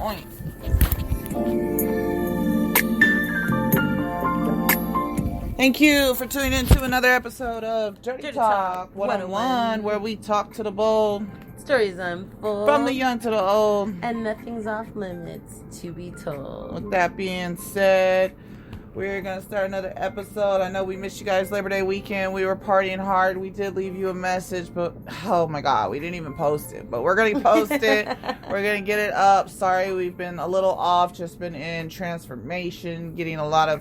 point. Thank you for tuning in to another episode of Dirty Talk 101, where we talk to the bold, stories unfold, from the young to the old, and nothing's off limits to be told. With that being said, we're going to start another episode. I know we missed you guys Labor Day weekend. We were partying hard. We did leave you a message, but oh my God, we didn't even post it. But we're going to post it. We're going to get it up. Sorry, we've been a little off. Just been in transformation, getting a lot of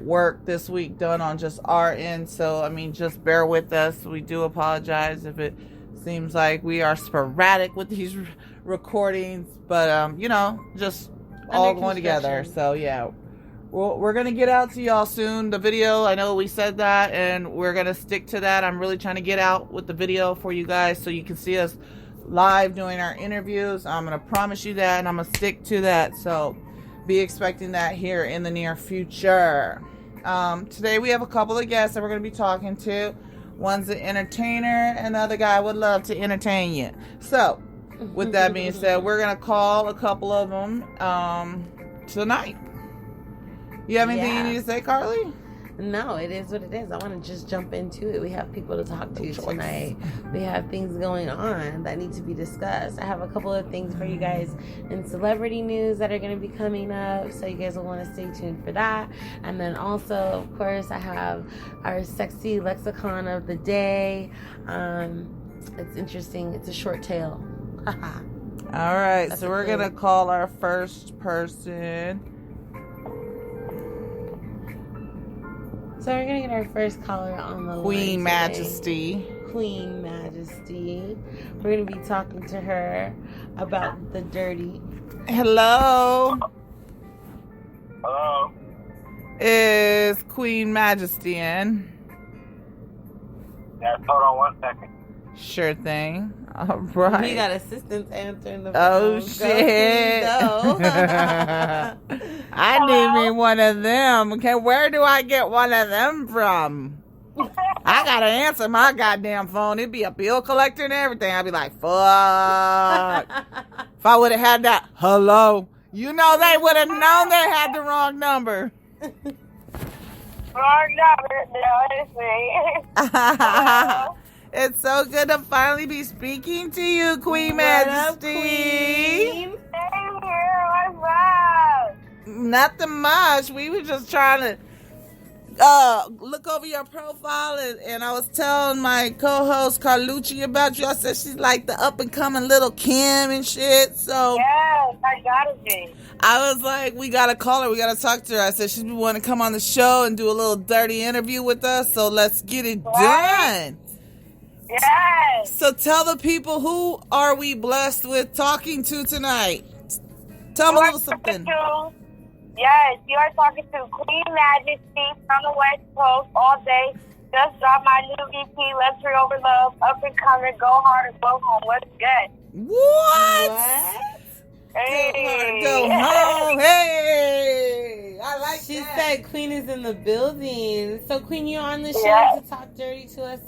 work this week done on just our end. So, I mean, just bear with us. We do apologize if it seems like we are sporadic with these recordings. But, just all going together. So, yeah. We're going to get out to y'all soon. The video, I know we said that, and we're going to stick to that. I'm really trying to get out with the video for you guys so you can see us live doing our interviews. I'm going to promise you that, and I'm going to stick to that. So be expecting that here in the near future. Today we have a couple of guests that we're going to be talking to. One's an entertainer, and the other guy would love to entertain you. So with that being said, we're going to call a couple of them tonight. You have anything you need to say, Carly? No, it is what it is. I want to just jump into it. We have people to talk to tonight. We have things going on that need to be discussed. I have a couple of things for you guys in celebrity news that are going to be coming up, so you guys will want to stay tuned for that. And then also, of course, I have our sexy lexicon of the day. It's interesting. It's a short tale. All right, so we're going to call our first person. So we're going to get our first caller on the line. Queen Majesty. Queen Majesty. We're going to be talking to her about the dirty. Hello. Hello. Is Queen Majesty in? Yeah, hold on 1 second. Sure thing. All right. We got assistants answering the phone. Oh, shit. Go. I need me one of them. Okay, where do I get one of them from? I gotta answer my goddamn phone. It'd be a bill collector and everything. I'd be like, fuck. If I would have had that, hello, they would have known they had the wrong number. Wrong number. No, it's me. It's so good to finally be speaking to you, Queen What Majesty. up, Queen? Hey, what's up? Nothing much. We were just trying to look over your profile, and I was telling my co-host Carlucci about you. I said she's like the up-and-coming little Kim and shit. So Yes, I gotta be. I was like, we gotta call her. We gotta talk to her. I said she's been wanting to come on the show and do a little dirty interview with us. So let's get it done. Yes. So tell the people, who are we blessed with talking to tonight? Tell them a little something. Yes, you are talking to Queen Majesty from the West Coast all day. Just dropped my new EP, Let's Over Love, up and coming, go hard or go home. What's good? What? Hey. Go home. Hey. I like She that. said Queen is in the building. So, Queen, you're on the show Yes. to talk dirty to us.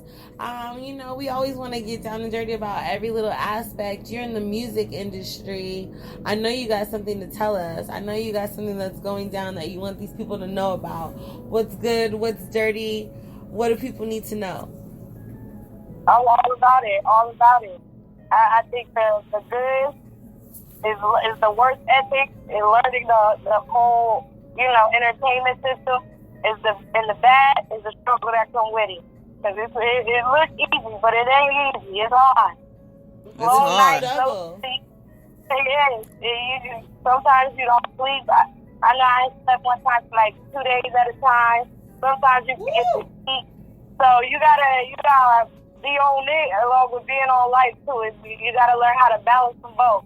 We always want to get down and dirty about every little aspect. You're in the music industry. I know you got something to tell us. I know you got something that's going down that you want these people to know about. What's good? What's dirty? What do people need to know? Oh, all about it. All about it. I think the good is the worst ethics in learning the whole, entertainment system. And the bad is the struggle that comes with it. Because it looks easy, but it ain't easy. It's hard. It's hard. Double. It is. Sometimes you don't sleep. I know I slept one time for like 2 days at a time. Sometimes you forget to eat. So you gotta be on it along with being on life too. You gotta learn how to balance them both.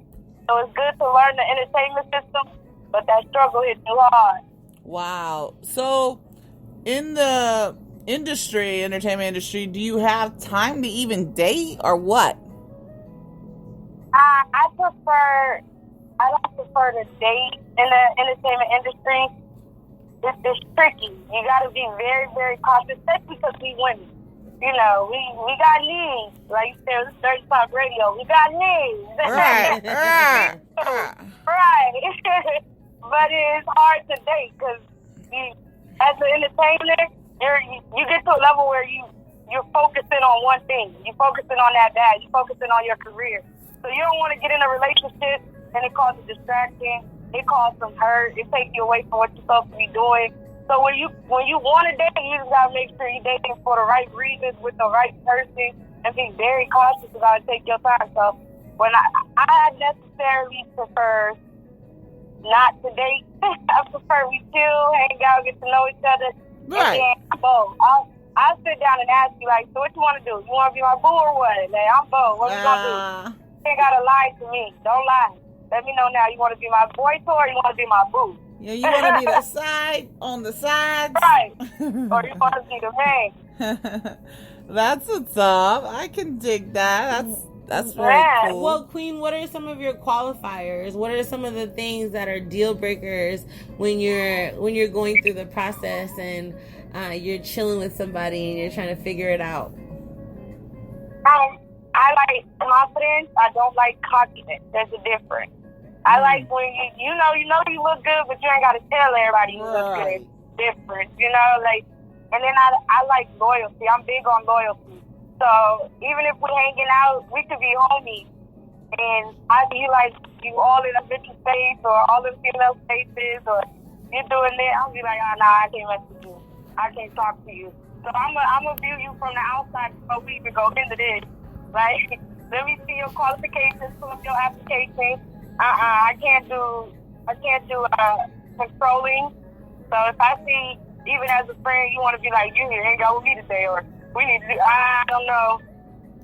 So it's good to learn the entertainment system, but that struggle hits you hard. Wow. So in the entertainment industry, do you have time to even date or what? I don't prefer to date in the entertainment industry. It's tricky. You got to be very, very cautious, especially because we women. We got needs. Like you said, it's Dirty Talk Radio. We got needs. Right. Right. but it's hard to date because as an entertainer, you get to a level where you're focusing on one thing. You're focusing on that bag. You're focusing on your career. So you don't want to get in a relationship and it causes distraction. It causes some hurt. It takes you away from what you're supposed to be doing. So when you want to date, you just got to make sure you're dating for the right reasons with the right person and be very cautious about it. Take your time. So when I necessarily prefer not to date. I prefer we chill, hang out, get to know each other. Right. And then I'll sit down and ask you, like, so what you want to do? You want to be my boo or what? Like, I'm both. What you going to do? You ain't got to lie to me. Don't lie. Let me know now. You want to be my boy toy or you want to be my boo? Yeah, you want to be the side on the sides? Right. Or you want to be the man? That's what's up. I can dig that. That's very cool. Well, Queen, what are some of your qualifiers? What are some of the things that are deal breakers when you're going through the process and you're chilling with somebody and you're trying to figure it out? I like confidence. I don't like cockiness. There's a difference. I like when you know you look good, but you ain't got to tell everybody you look good. Different, like. And then I like loyalty. I'm big on loyalty. So even if we're hanging out, we could be homies. And I be like, you all in a bitch's face or all in female faces or you're doing that. I'll be like, oh, nah, I can't mess with you. I can't talk to you. So I'm gonna view you from the outside before we even go into this. Like, let me see your qualifications, pull up your application. I can't do controlling. So if I see, even as a friend, you want to be like, you hang out with me today, or we need to do, I don't know.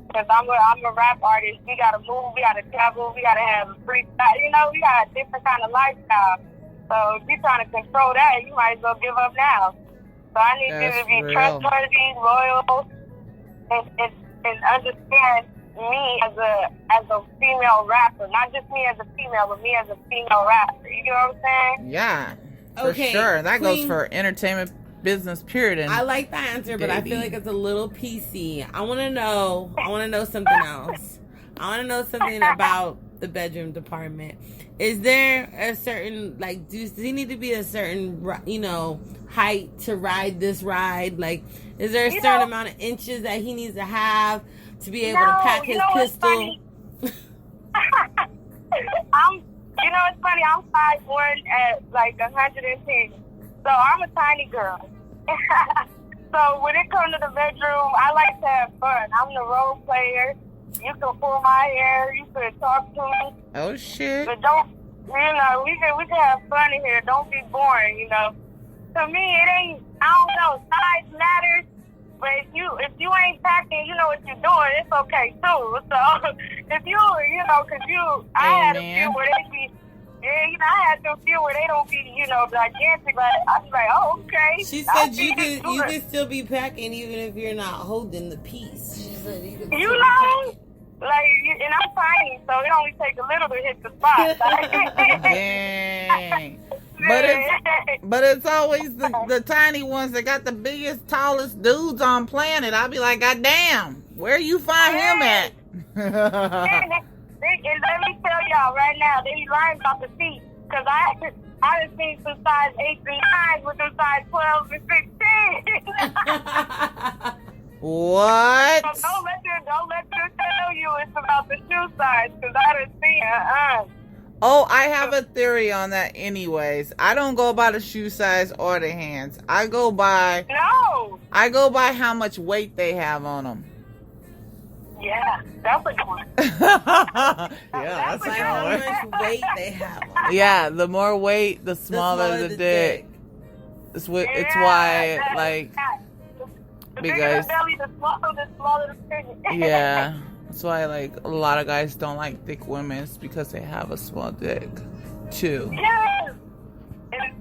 Because I'm a rap artist. We got to move, we got to travel, we got to have a free style. We got a different kind of lifestyle. So if you're trying to control that, you might as well give up now. So I need you to be trustworthy, loyal, and understand me as a female rapper. Not just me as a female, but me as a female rapper. You get what I'm saying? Yeah. For sure. That goes for entertainment business, period. And I like that answer, but I feel like it's a little PC. I want to know something else. I want to know something about the bedroom department. Is there a certain, like, does he need to be a certain, height to ride this ride? Like, is there a certain amount of inches that he needs to have to be able to pack his pistol? It's funny. I'm 5'1" at like 110, so I'm a tiny girl. So when it comes to the bedroom, I like to have fun. I'm the role player. You can pull my hair. You can talk to me. Oh shit! But don't, we can have fun in here. Don't be boring. To me, it ain't. I don't know. Size matters. But if you ain't packing, you know what you're doing, it's okay too. So if I had a few where they be, I had a few where they don't be, gigantic. But I was like, oh, okay. She said you can still be packing even if you're not holding the piece. She said you can and I'm tiny, so it only takes a little to hit the spot. Dang. But it's always the tiny ones that got the biggest, tallest dudes on planet. I'll be like, God damn, where you find him at? And let me tell y'all right now, they be lying about the feet. Because I done seen some size 8s and 9s with some size 12s and 16s. What? So don't let them tell you it's about the shoe size. Because I done seen Oh, I have a theory on that anyways. I don't go by the shoe size or the hands. I go by how much weight they have on them. Yeah, that's a good one. That's like how much weight they have on them. Yeah, the more weight, the smaller the dick. It's why, like, the because the belly, the smaller the figure. Yeah. That's why, like, a lot of guys don't like thick women. It's because they have a small dick, too. Yes! And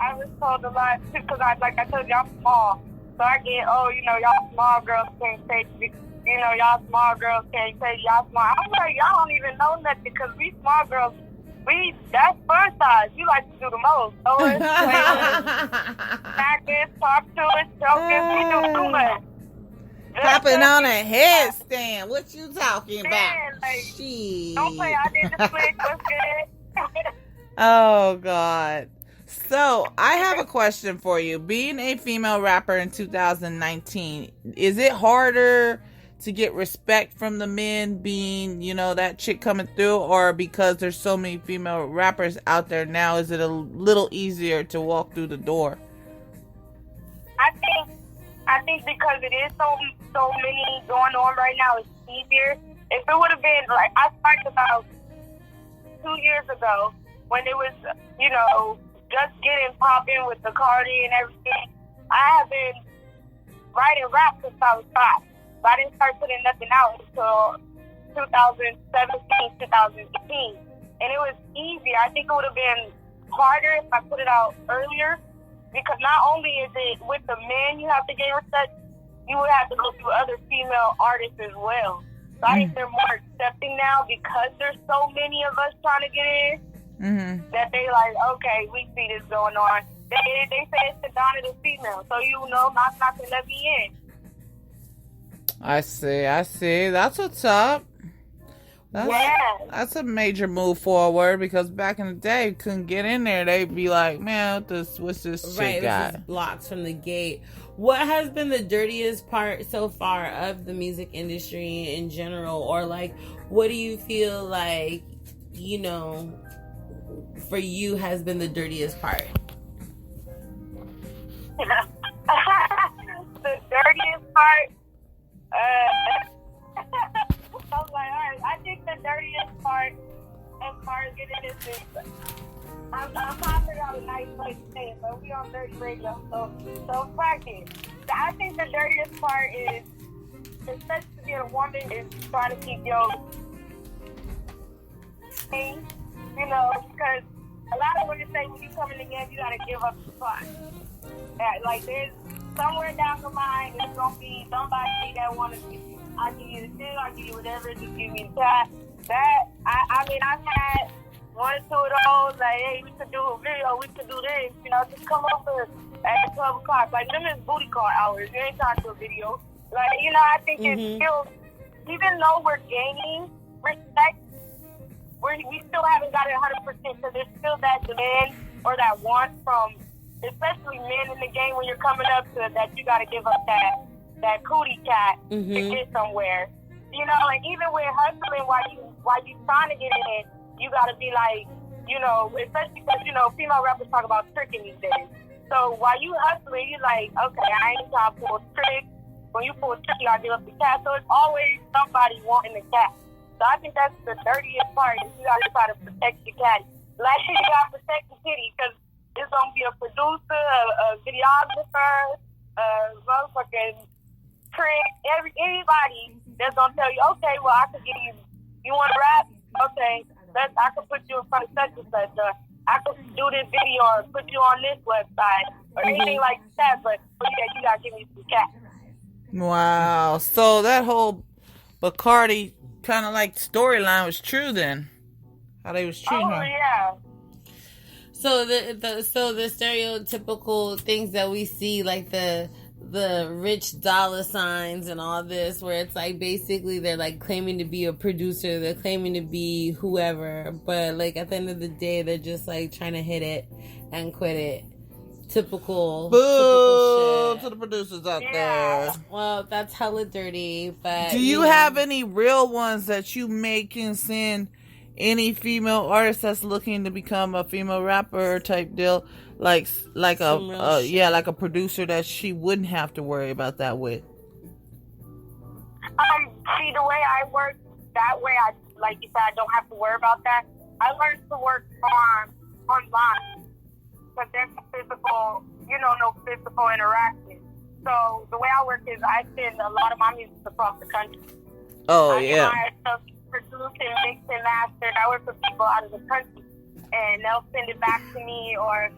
I was told a lot, too, because like I told you, I'm small. So I get, y'all small girls can't take me. Y'all small girls can't take y'all small. I'm like, y'all don't even know nothing, because we small girls, that's fun size. You like to do the most. So it's practice, talk to us, joke us, we do too much. Popping on a headstand. What you talking about? Don't play. I did the split. What's good? Oh, God. So, I have a question for you. Being a female rapper in 2019, is it harder to get respect from the men being, that chick coming through, or because there's so many female rappers out there now, is it a little easier to walk through the door? I think because it is so many going on right now, it's easier. If it would have been like I started about 2 years ago when it was, just getting popping with the Cardi and everything, I have been writing rap since I was 5. But I didn't start putting nothing out until 2017, 2018. And it was easy. I think it would have been harder if I put it out earlier, because not only is it with the men you have to gain respect, you would have to go through other female artists as well. So I think they're more accepting now because there's so many of us trying to get in. Mm-hmm. That they like, okay, we see this going on. They say it's the dawn of the female, so knock and let me in. I see. That's what's up. That's a major move forward, because back in the day, you couldn't get in there. They'd be like, man, what's this shit got? This is blocks from the gate. What has been the dirtiest part so far of the music industry in general? Or like, what do you feel like, for you has been the dirtiest part? The dirtiest part? I was like, all right, I think the dirtiest part as far as getting this is, I'm trying to figure out a nice place to say it, but we on dirty radio, so practice. I think the dirtiest part is, especially to be a woman, is trying to keep your thing, because a lot of women say when you come in the game, you gotta give up the spot. Like there's somewhere down the line, there's gonna be somebody that wanna give you. I'll give you the thing, I'll give you whatever, just give me the time. I've had 1 or 2 of those, like, hey, we could do a video, we could do this, just come over at 12 o'clock. Like, them is booty call hours. You ain't trying to do a video. Like, I think it's still, even though we're gaining respect, we still haven't got it 100%, because there's still that demand or that want from, especially men in the game when you're coming up to that, you got to give up that cootie cat to get somewhere. And even with hustling, while you trying to get in, you got to be like, especially because, female rappers talk about tricking these days. So while you hustling, you like, okay, I ain't trying to pull a trick. When you pull a trick, you got to give up the cat. So it's always somebody wanting the cat. So I think that's the dirtiest part, is you got to try to protect the cat. Like, you got to protect the kitty, because it's going to be a producer, a videographer, a motherfucking trick, anybody that's going to tell you, okay, well, I could give you want to rap? Okay, I could put you in front of such and such, or I could do this video or put you on this website, or anything like that, but yeah, you got to give me some cash. Wow. So that whole Bacardi kind of like storyline was true then? How they was treating her? Yeah. So the stereotypical things that we see, like the rich dollar signs and all this, where it's like basically they're like claiming to be a producer, they're claiming to be whoever, but like at the end of the day they're just like trying to hit it and quit it. Typical shit to the producers out there. Well, that's hella dirty. But do you have any real ones that you may can send any female artist that's looking to become a female rapper type deal, like a producer that she wouldn't have to worry about that with? See, the way I work, that way I, like you said, I don't have to worry about that. I learned to work online, but there's no physical interaction. So the way I work is I send a lot of my music across the country. Oh, yeah. I produce and mix and master. I work with people out of the country, and they'll send it back to me, or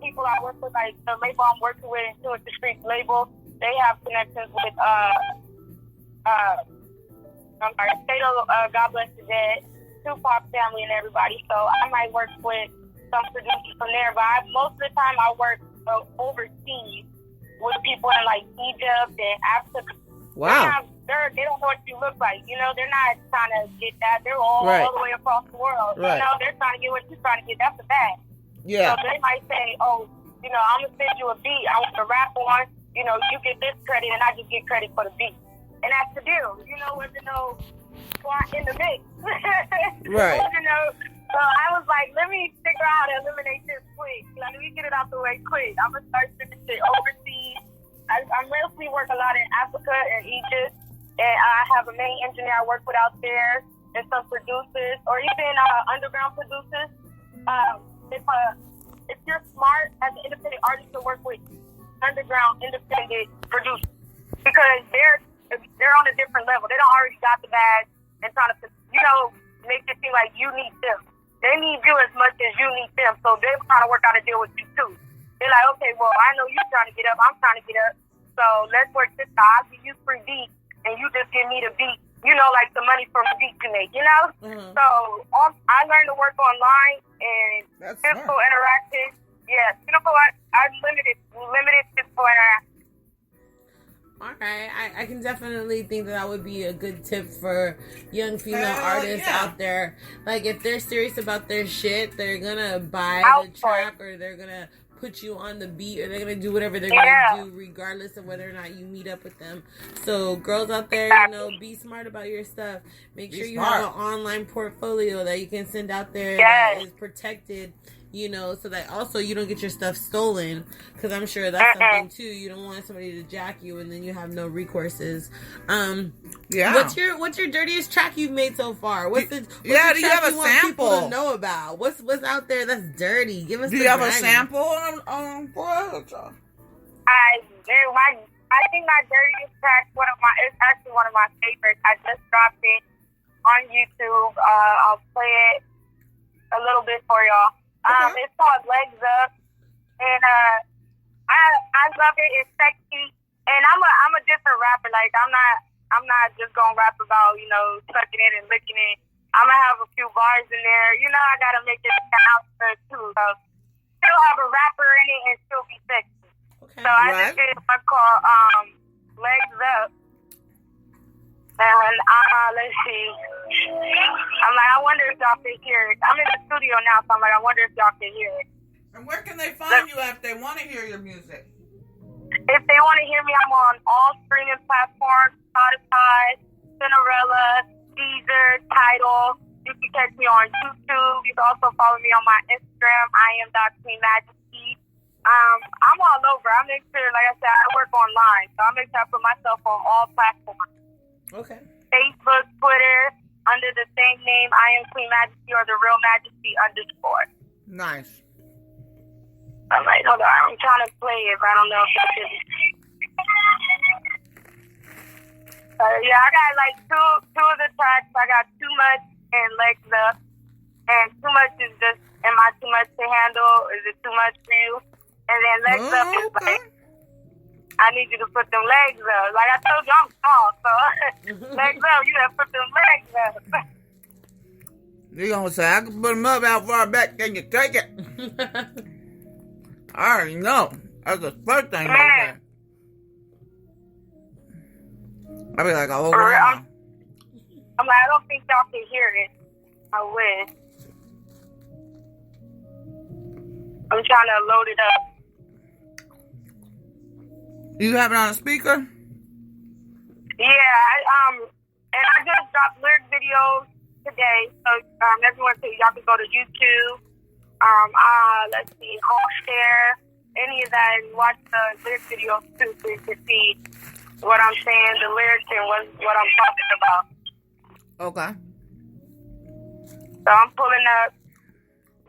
people I work with, like the label I'm working with, Intuit the Streets label, they have connections with God Bless the Dead, Tupac family, and everybody. So I might work with some producers from there, but most of the time I work overseas with people in like Egypt and Africa. Wow. they don't know what you look like. You know, they're not trying to get that. They're all the way across the world. Right. You know, they're trying to get what you're trying to get. That's the bad. Yeah. So they might say, oh, you know, I'm going to send you a beat. I want to rap on. You know, you get this credit and I just get credit for the beat. And that's the deal. You know, there's no plot in the mix. Right. You know, so I was like, let me figure out how to eliminate this quick. Like, let me get it out the way quick. I'm going to start sending shit overseas. I'm mostly work a lot in Africa and Egypt. And I have a main engineer I work with out there and some producers or even underground producers. If you're smart as an independent artist to work with underground independent producers because they're on a different level. They don't already got the bag and trying to, you know, make it seem like you need them. They need you as much as you need them. So they're trying to work out a deal with you too. They're like, okay, well, I know you're trying to get up. I'm trying to get up. So let's work this out. I'll give you free beat and you just give me the beat. You know, like the money from the beat you make, you know? Mm-hmm. So I learned to work online and simple interactive. Yeah, simple. I limited simple interaction. All right, I can definitely think that would be a good tip for young female artists out there. Like, if they're serious about their shit, they're gonna buy the track or they're gonna put you on the beat or they're gonna do whatever they're gonna do regardless of whether or not you meet up with them. So girls out there, you know, be smart about your stuff. Make sure you have an online portfolio that you can send out there that is protected, you know, so that also you don't get your stuff stolen, because I'm sure that's something too. You don't want somebody to jack you and then you have no recourses. What's your dirtiest track you've made so far? What's the do you have a sample sample to know about? What's out there that's dirty? Give us. Do you have a sample for us? I do. I think my dirtiest track, it's actually one of my favorites. I just dropped it on YouTube. I'll play it a little bit for y'all. It's called Legs Up, and I love it. It's sexy, and I'm a different rapper. Like I'm not just gonna rap about, you know, sucking it and licking it. I'm gonna have a few bars in there. You know, I gotta make it out there too. So still have a rapper in it and still be sexy. Okay. So I just did one called Legs Up. And let's see. I'm like, I wonder if y'all can hear it. I'm in the studio now, so I'm like, I wonder if y'all can hear it. And where can they find you if they want to hear your music? If they want to hear me, I'm on all streaming platforms: Spotify, Cinderella, Deezer, Tidal. You can catch me on YouTube. You can also follow me on my Instagram. I am majesty. I'm all over. I make sure, like I said, I work online, so I make sure I put myself on all platforms. Okay. Facebook, Twitter, under the same name, I am Queen Majesty or the Real Majesty _. Nice. I'm like, hold on, I'm trying to play it, but I don't know if that's it. Yeah, I got like two of the tracks. I got Too Much and Legs Up. And Too Much is just, am I too much to handle? Is it too much for you? And then Legs Up is like, I need you to put them legs up. Like I told you, I'm small, so legs up, you gotta put them legs up. You gonna say, I can put them up how far back can you take it? I already know. That's the first thing I say. I'll be like, oh, I'm like, I don't think y'all can hear it. I wish. I'm trying to load it up. You have it on a speaker? Yeah, and I just dropped lyric videos today, so everyone y'all can go to YouTube. Let's see, Homeshare, any of that, and watch the lyric videos too, so you can see what I'm saying, the lyrics, and what I'm talking about. Okay. So I'm pulling up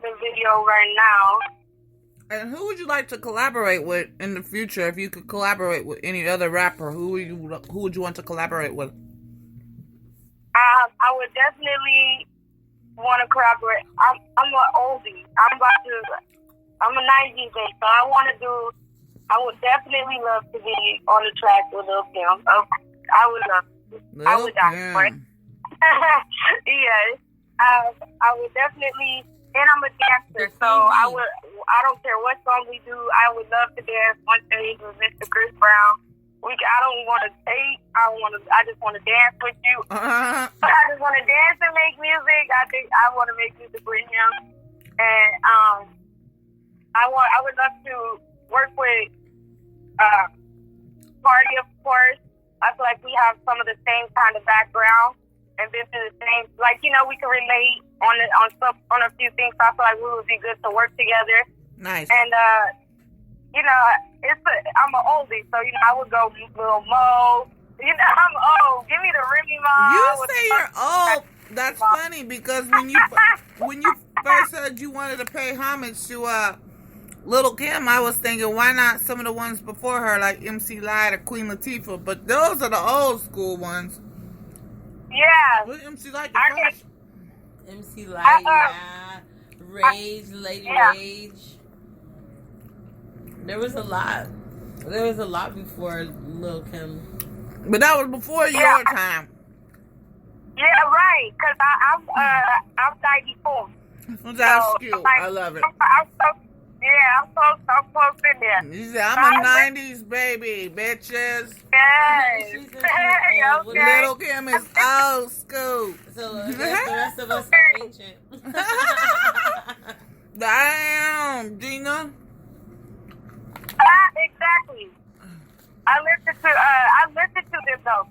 the video right now. And who would you like to collaborate with in the future? If you could collaborate with any other rapper, who would you want to collaborate with? I would definitely want to collaborate. I'm an oldie. I'm a 90s baby, so I would definitely love to be on the track with Lil Kim. I would love to. I would die for it. Yes. I would definitely, and I'm a dancer, so I don't care what song we do, I would love to dance one day with Mr. Chris Brown. I don't want to date. I just want to dance with you. Uh-huh. I just want to dance and make music. I think I want to make music with him, and I would love to work with Party, of course. I feel like we have some of the same kind of background and been through the same. Like, you know, we can relate on a few things. So I feel like we would be good to work together. Nice. And you know, I'm an oldie, so you know I would go Lil Mo. You know, I'm old. Give me the Remy Ma. You say you're old. That's funny because when you first said you wanted to pay homage to Little Kim, I was thinking why not some of the ones before her like MC Lyte or Queen Latifah, but those are the old school ones. Yeah. What MC Lyte? MC Lyte, yeah. Rage, Lady Rage. There was a lot. There was a lot before Lil Kim. But that was before your time. Yeah, right. Cause I'm 94. That's so, cute. like, I love it. I'm close in there. You said I'm a '90s baby, bitches. Yes. Okay. Little Kim is old school. So I guess the rest of us are ancient. Damn, Gina. Exactly. I listen to them though.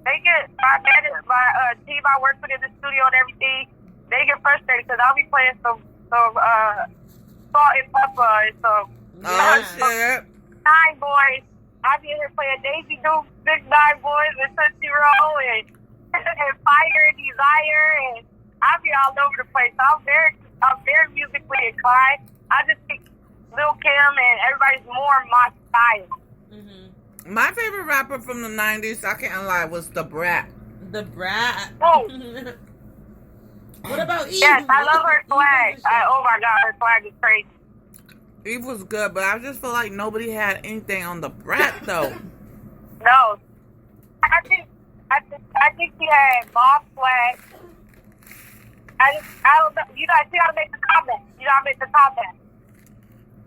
They get my team I work with in the studio and everything. They get frustrated because I'll be playing some Salt and Pepper and some shit. Nine Boys. I'll be in here playing Daisy Duke, 6 9 Boys and Tootsie Roll and Fire and Desire, and I'll be all over the place. So I'm very musically inclined. I just think Lil Kim and everybody's more my style. Mm-hmm. My favorite rapper from the 90s, I can't lie, was The Brat. The Brat. Oh. What about Eve? Yes, I love her swag. Oh my God, her swag is crazy. Eve was good, but I just feel like nobody had anything on The Brat though. No, I think she had Bob swag. I don't know. You gotta make the comment. You gotta make the comment.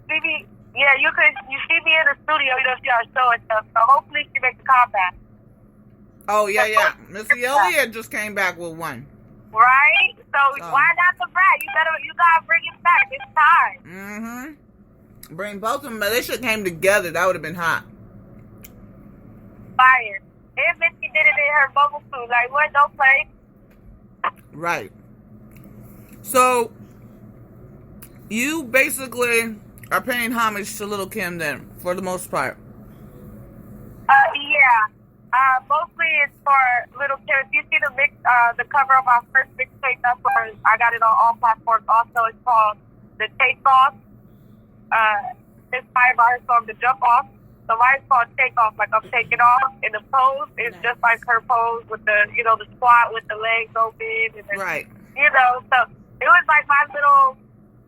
See, yeah, you see me in the studio, you know, she got a show and stuff, so hopefully she makes a comeback. Oh, yeah. Missy Elliott just came back with one. Right? So why not The Brat? You gotta bring it back. It's time. Mm-hmm. Bring both of them, but they should have came together. That would have been hot. Fire. If Missy did it in her bubble suit, like, what? Don't play. Right. So, you basically are paying homage to Little Kim then, for the most part. Yeah. Mostly it's for Little Kim. If you see the cover of our first mixtape, that's where I got it on all platforms. Also, it's called The Take Off. Inspired by her song The Jump Off. So why it's called Take Off, like I'm taking off. And the pose is just like her pose with the, you know, the squat with the legs open. And Right. You know, so it was like my little,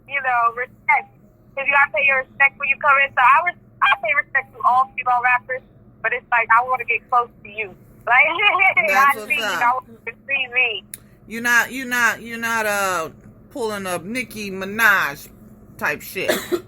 you know, respect. Because you got to pay your respect when you come in. So I pay respect to all female rappers, but it's like I want to get close to you. Like, I see you, I want to see me. You're not pulling up Nicki Minaj type shit. She's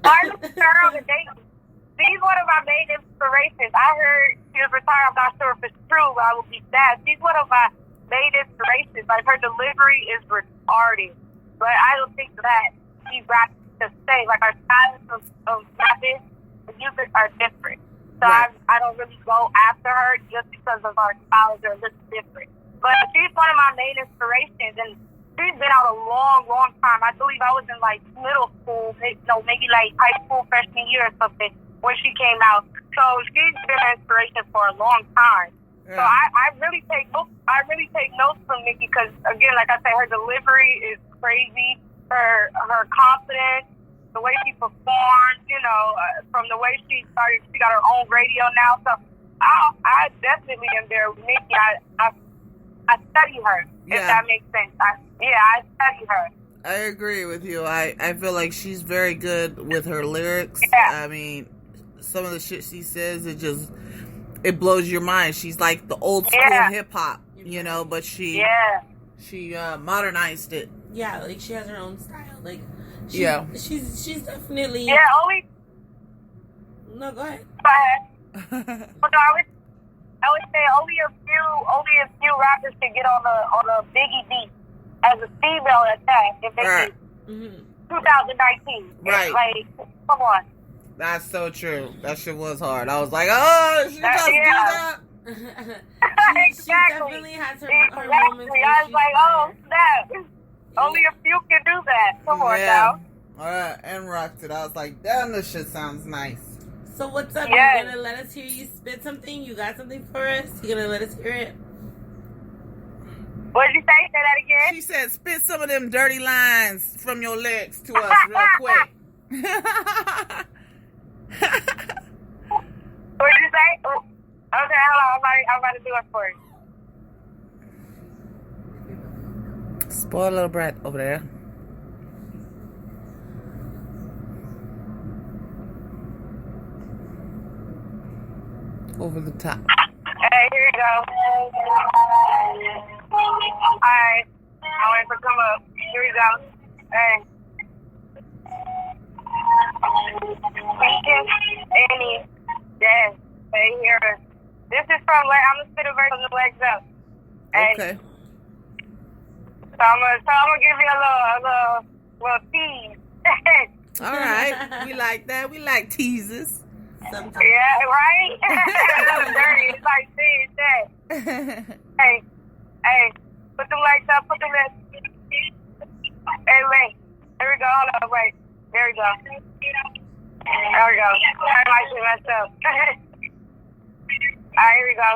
one of my main inspirations. I heard she was retired. I'm not sure if it's true, but I will be sad. She's one of my main inspirations. Like, her delivery is retarded. But I don't think that she raps the same. Like, our styles of rapping, the music are different. So right. I don't really go after her just because of our styles are a little different. But she's one of my main inspirations, and she's been out a long, long time. I believe I was in, like, middle school, maybe, like, high school freshman year or something when she came out. So she's been an inspiration for a long time. Yeah. So I really take notes from Nicki because, again, like I said, her delivery is crazy. Her confidence, the way she performs, you know, from the way she got her own radio now. So I definitely am there with Nicki. I study her, if that makes sense. I study her. I agree with you. I feel like she's very good with her lyrics. Yeah. I mean, some of the shit she says, it blows your mind. She's like the old school hip hop, you know, but she modernized it. Yeah, like she has her own style. Like, she's definitely. Yeah, always. No, go ahead. Go ahead. I would say only a few rappers can get on the Biggie beat as a female attack if they Right. did 2019. Right. Like, come on. That's so true. That shit was hard. I was like, oh, she just do that. She definitely has her moments. Exactly. I was like, oh, snap. Only a few can do that. Come on now. All right, and rocked it. I was like, damn, this shit sounds nice. So what's up? Yes. You gonna let us hear you spit something? You got something for us? You gonna let us hear it? What did you say? Say that again. She said, spit some of them dirty lines from your legs to us real quick. What did you say? Oh, okay, hold on. I'm about to do it for you. Spoil little brat over there. Over the top. Hey, here you go. Alright. I'm waiting for come up. Here we go. Hey. Annie. Yes. Hey, here. This is from, I'm going to spit a verse from the legs up. Hey. Okay. So I'm gonna give you a little tease. All right. We like that. We like teasers. Sometimes. Yeah, right? That's dirty. It's like tease that. Hey, put them legs up, put them legs. Hey, wait. There we go. Hold on, wait. There we go. There we go. I might shit messed up. Alright, here we go.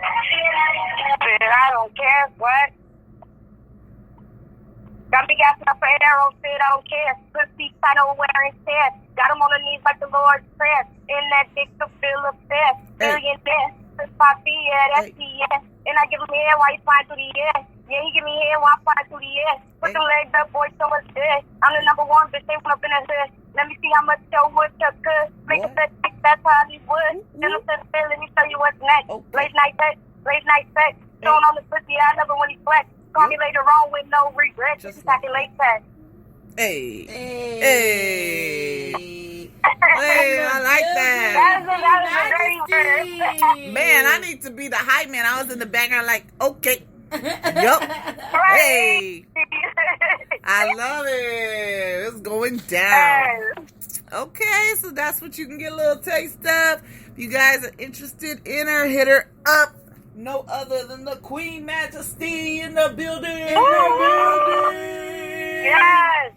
I don't care. What? Got me gassing up for arrows, said I don't care. Pussy, I know where it's at. Got him on the knees like the Lord's Prayer. In that dick to fill up there. Billionaire. Since Poppy, yeah, that's the end. And I give him hair while he's flying through the air. Yeah, he give me hair while I'm flying through the air. Put them legs up, boy, so much good. I'm the number one, bitch, they went up in the hood. Let me see how much your wood took good. Make a fat dick, that's Hollywood. Then I'm let me show you what's next. Late night sex. Throwing on the pussy, I never when he flex. Call me later on with no regrets. Just calculate that. Hey. Hey. Hey, I like that. That was a dirty word. Man, I need to be the hype man. I was in the background like, okay. Yup. Right. Hey. I love it. It's going down. Okay, so that's what you can get a little taste of. If you guys are interested in her, hit her up. No other than the Queen Majesty in the building. Yes.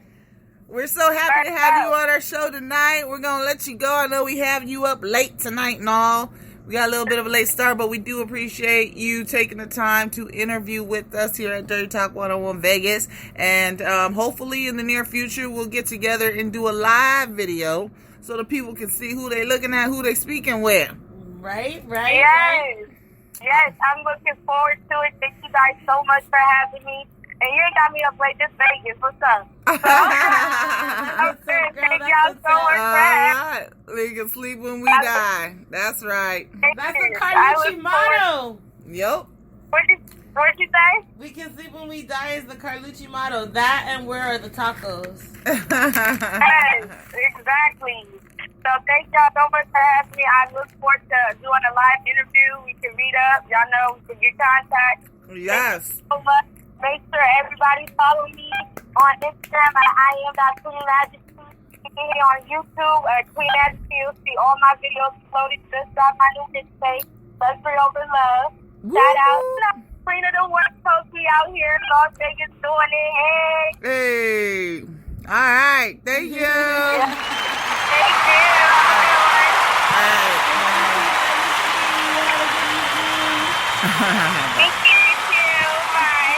We're so happy to have you on our show tonight. We're going to let you go. I know we have you up late tonight and all. We got a little bit of a late start, but we do appreciate you taking the time to interview with us here at Dirty Talk 101 Vegas. And hopefully in the near future, we'll get together and do a live video so the people can see who they looking at, who they speaking with. Right. Yes, I'm looking forward to it. Thank you guys so much for having me. And you ain't got me up late this Vegas. What's up? Thank y'all so much for having me. We can sleep when we die. That's right. That's the Carlucci motto. Yup. What'd you say? We can sleep when we die is the Carlucci motto. That and where are the tacos? Yes, exactly. So thank y'all so much for having me. I look forward to doing a live interview. We can meet up. Y'all know we can get contact. Yes. Thank you so much. Make sure everybody follow me on Instagram at Queen Majesty. You can hear on YouTube at Queen Majesty. You'll see all my videos uploaded. Just got my new mixtape. Let's bring over love. Shout out. Queen of the West Coast. We out here in Las Vegas doing it. Hey. Hey. All right. Thank you. Thank you. Thank you. Bye.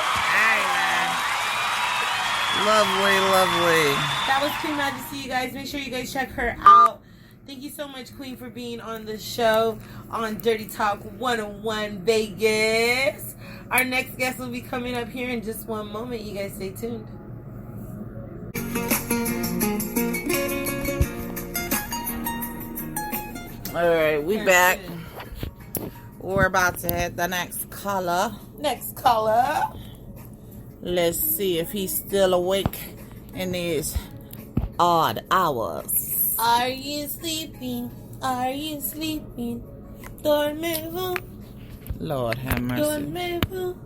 Lovely. That was Queen Majesty, you guys. Make sure you guys check her out. Thank you so much, Queen, for being on the show on Dirty Talk 101 Vegas. Our next guest will be coming up here in just one moment. You guys stay tuned. All right, we back. We're about to hit the next caller. Next caller. Let's see if he's still awake in these odd hours. Are you sleeping? Are you sleeping? Dormevo. Lord have mercy. Dormevo.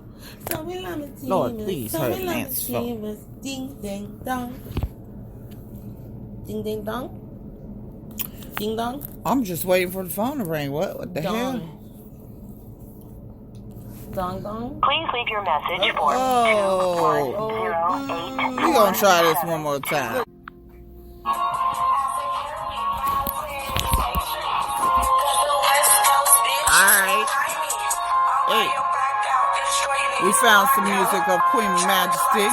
Lord, please hurry, Lance. Ding, ding, dong. Ding, ding, dong. Ding, dong. I'm just waiting for the phone to ring. What the hell? Dong, dong. Please leave your message for Oh. 2108. We're going to try this one more time. Alright. Hey. We found some music of Queen Majesty.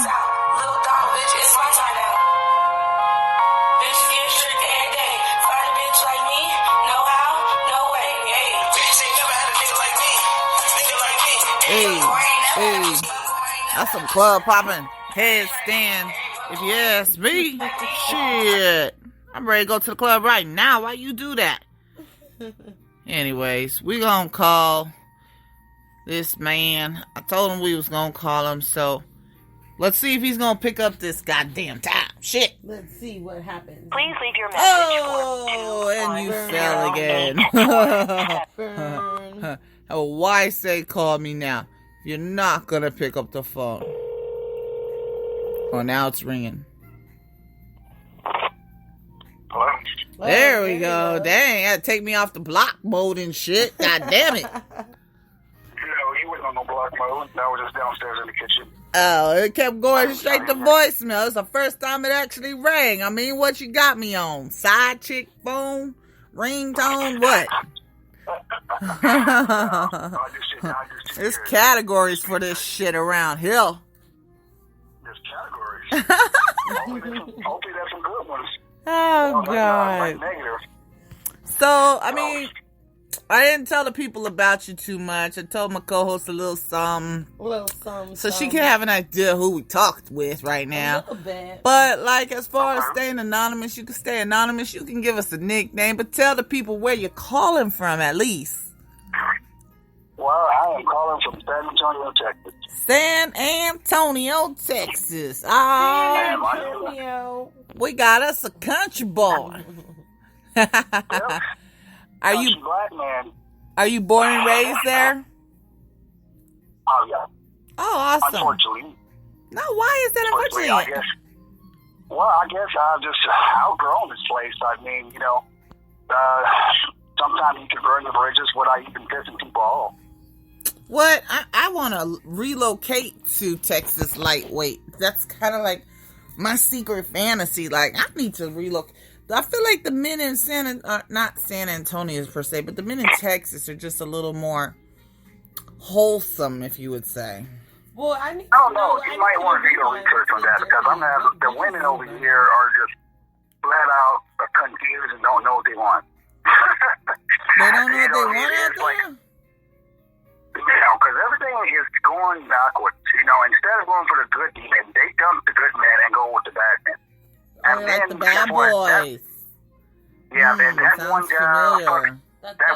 Hey, hey. That's some club popping headstand. If you ask me, shit. I'm ready to go to the club right now. Why you do that? Anyways, we gonna call this man. I told him we was gonna call him, so let's see if he's gonna pick up this goddamn time. Shit. Let's see what happens. Please leave your message Oh, and you fell again. Burn. Oh, why say call me now? You're not gonna pick up the phone. Oh, now it's ringing. Hello? There we go. Dang, that take me off the block mode and shit. God damn it. No, you wasn't on no block mode. I was just downstairs in the kitchen. Oh, it kept going straight to voicemail. It's the first time it actually rang. I mean, what you got me on? Side chick phone? Ringtone? What? There's categories for this shit around here. There's categories. Hopefully that's some good ones. Oh, Like God. negative. So, I mean, I didn't tell the people about you too much. I told my co-host a little something. So she can have an idea who we talked with right now. A little bit. But, like, as far as staying anonymous, you can stay anonymous. You can give us a nickname, but tell the people where you're calling from, at least. Well, I am calling from San Antonio, Texas. San Antonio, Texas. San Oh, Antonio. we got us a country boy. Are you Black man? Are you born and raised there? Oh yeah. Oh, awesome. Unfortunately. No, why is that I unfortunate? guess. Well, I guess I've just outgrown this place. I mean, you know, sometimes you can burn the bridges without even pissing people off. What? I want to relocate to Texas lightweight. That's kind of like my secret fantasy. Like, I need to relocate. I feel like the men in not San Antonio per se, but the men in Texas are just a little more wholesome, if you would say. Well, I don't know. You might want to do your research on that because I'm having the women over here are just flat out confused and don't know what they want. They don't know what they want out there? You know, because everything is going backwards. You know, instead of going for the good men, they dump the good men and go with the bad men. Oh, like the bad boys. And that one guy, that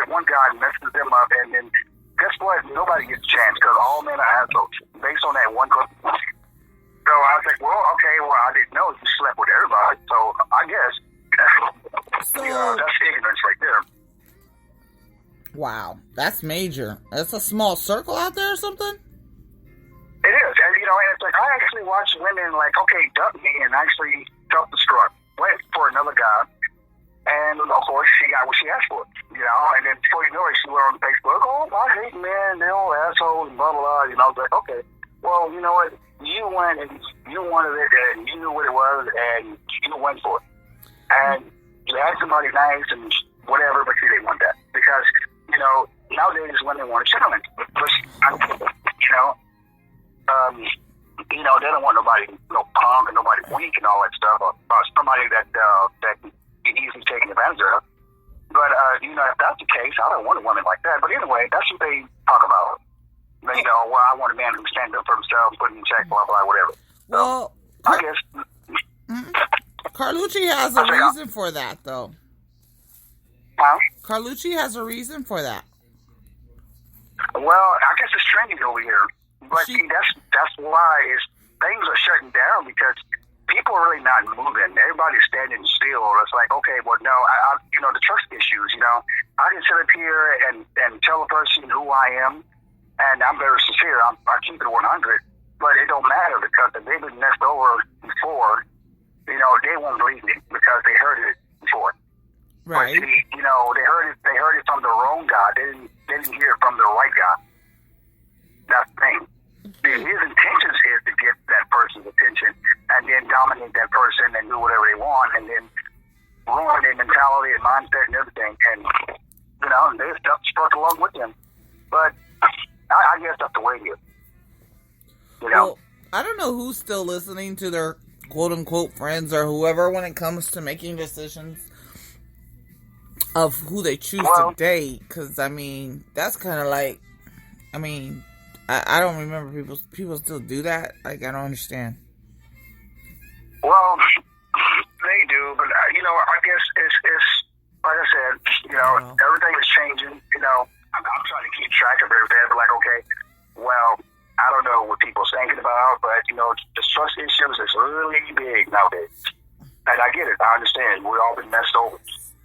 one guy messes them up, and then guess what? Nobody gets a chance because all men are assholes based on that one person. So I was like, well, okay, I didn't know you slept with everybody, so I guess that's ignorance right there. Wow, that's major. That's a small circle out there or something? It is, and you know, and it's like I actually watch women like, okay, dump me, and actually self-destruct, went for another guy, and of course she got what she asked for, you know, and then before you know it, she went on Facebook, oh, I hate men, they're all assholes, and blah blah blah, you know. I was like, okay, well, you know what, you went and you wanted it, and you knew what it was, and you went for it, and you had somebody nice and whatever, but she didn't want that because, you know, nowadays women want a gentleman, you know, they don't want nobody, no punk and nobody weak and all that stuff, or somebody that can easily taken advantage of. But, you know, if that's the case, I don't want a woman like that. But anyway, that's what they talk about. You know, well, I want a man who stands up for himself, put in check, blah, blah, whatever. Well, I guess. Carlucci has a reason for that, though. Huh? Carlucci has a reason for that. Well, I guess it's trending over here. But see, that's why things are shutting down because people are really not moving. Everybody's standing still. It's like, okay, well, no, the trust issues, I can sit up here and tell a person who I am, and I'm very sincere. I keep it 100, but it don't matter because if they've been messed over before, they won't believe me because they heard it before. Right. But see, they heard it from the wrong God. They didn't hear it from the right God. That's the thing. His intentions is to get that person's attention and then dominate that person and do whatever they want and then ruin their mentality and mindset and everything. And, they're stuck along with them. But I guess that's the way it is. Well, I don't know who's still listening to their quote-unquote friends or whoever when it comes to making decisions of who they choose to date. Because, that's kind of like, I don't remember people still do that. Like, I don't understand. Well, they do, but I guess it's like I said, everything is changing. I'm trying to keep track of everything. But like, okay, well, I don't know what people are thinking about, but the trust issues is really big nowadays. And I get it. I understand. We've all been messed over. So,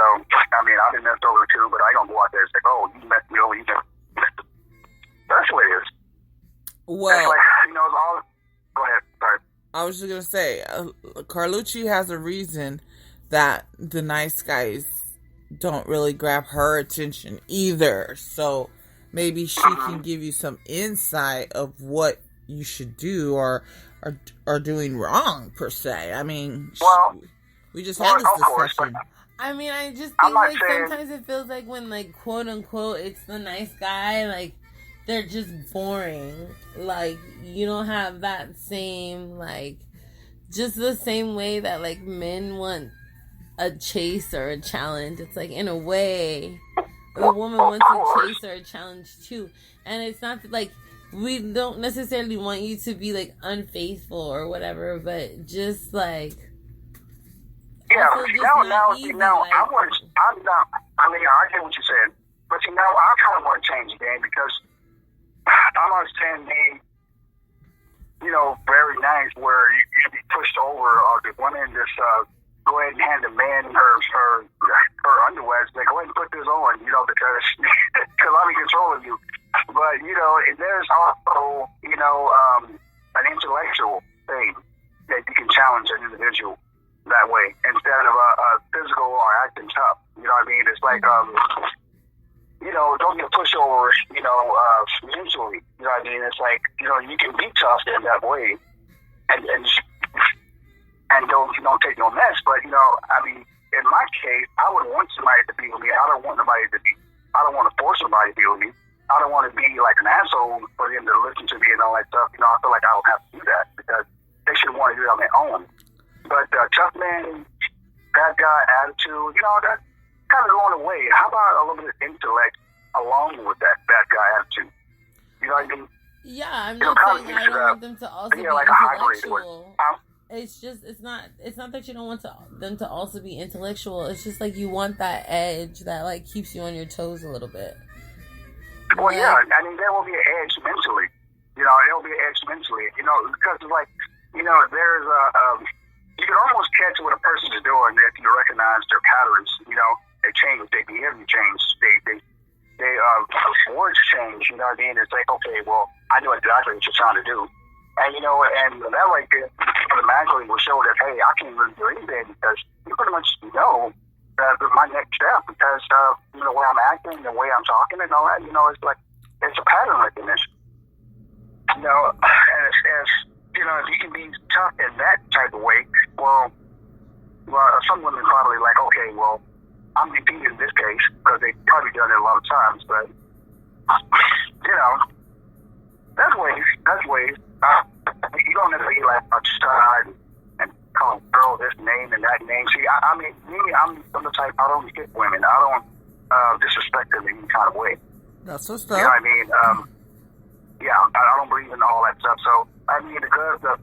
I've been messed over too, but I don't go out there and say, oh, you messed me over. That's the way it is. Well, like, go ahead. Sorry. I was just going to say, Carlucci has a reason that the nice guys don't really grab her attention either. So maybe she can give you some insight of what you should do or are doing wrong, per se. We just had this discussion. I just think, like, sometimes it feels like when, like, quote-unquote, it's the nice guy, like, they're just boring. Like, you don't have that same, like, just the same way that, like, men want a chase or a challenge. It's like, in a way, a woman wants a chase or a challenge, too. And it's not, like, we don't necessarily want you to be, like, unfaithful or whatever, but just, like... Yeah, I get what you said, but I kind of want to change the game because I'm understanding very nice where you be pushed over or the woman just go ahead and hand the man her underwear and say, go ahead and put this on, because I'm in control of you. But, there's also, an intellectual thing that you can challenge an individual that way instead of a physical or acting tough. You know what I mean? It's like, don't get pushed over, mentally. You know what I mean? It's like, you can be tough in that way and don't take no mess. But, in my case, I would want somebody to be with me. I don't want to force somebody to be with me. I don't want to be like an asshole for them to listen to me and all that stuff. I feel like I don't have to do that because they should want to do it on their own. But tough man, bad guy attitude, that kind of going away. How about a little bit of intellect along with that bad guy attitude? You know what I mean? Yeah, I'm not saying I don't want them to also be intellectual. It's just, it's not that you don't want them to also be intellectual. It's just like you want that edge that, like, keeps you on your toes a little bit. Well, yeah, there will be an edge mentally. There will be an edge mentally. Because, like, there's you can almost catch what a person is doing if you recognize their patterns. They change, their behavior change, they words change. You know what I mean? It's like, okay, well, I know exactly what you're trying to do, and and that right there automatically will show that, hey, I can't really do anything because you pretty much know my next step because the way I'm acting, the way I'm talking, and all that. It's like it's a pattern recognition. And it's if you can be tough in that type of way, well, some women probably like, okay, well, I'm defeated in this case because they've probably done it a lot of times, but that's ways. You don't necessarily like outside and call a girl this name and that name. See, I'm the type, I don't hit women. I don't disrespect them in any kind of way. That's so stuff. You know what I mean? I don't believe in all that stuff. So, the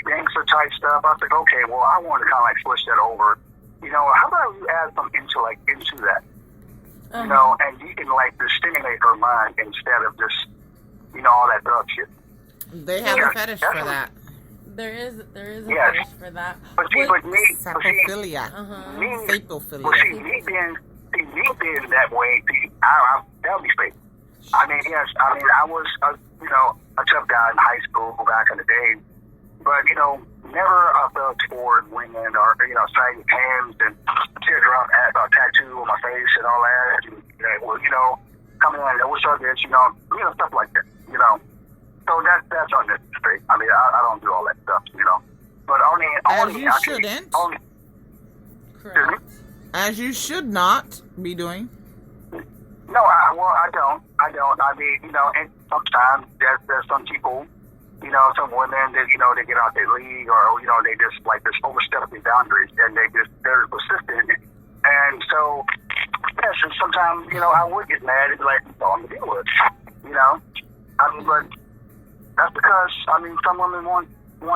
gangster type stuff, I was like, okay, well, I want to kind of like switch that over. How about you add some intellect into that? And you can like just stimulate her mind instead of just, all that drug shit. They have a fetish for that. There is a Yes. fish for that. But see, What- but me, but see, Sapophilia. me, Sapophilia. well, see, me being that way, see, that would be fake. I mean, yes, I mean, I was, a tough guy in high school back in the day, but, never felt toward women or, saggy pants and teardrop tattoo on my face and all that. And, coming in, what's up, bitch, stuff like that, So that's unnecessary. I mean, I don't do all that stuff, But As you shouldn't. Correct. As you should not be doing. No, I don't. I mean, and sometimes there's some people, some women that, they get out their league or, they just overstep their boundaries and they're persistent. And so, yes, and sometimes, I would get mad and be like, no, I'm going to deal with it, I mean, but that's because, some women want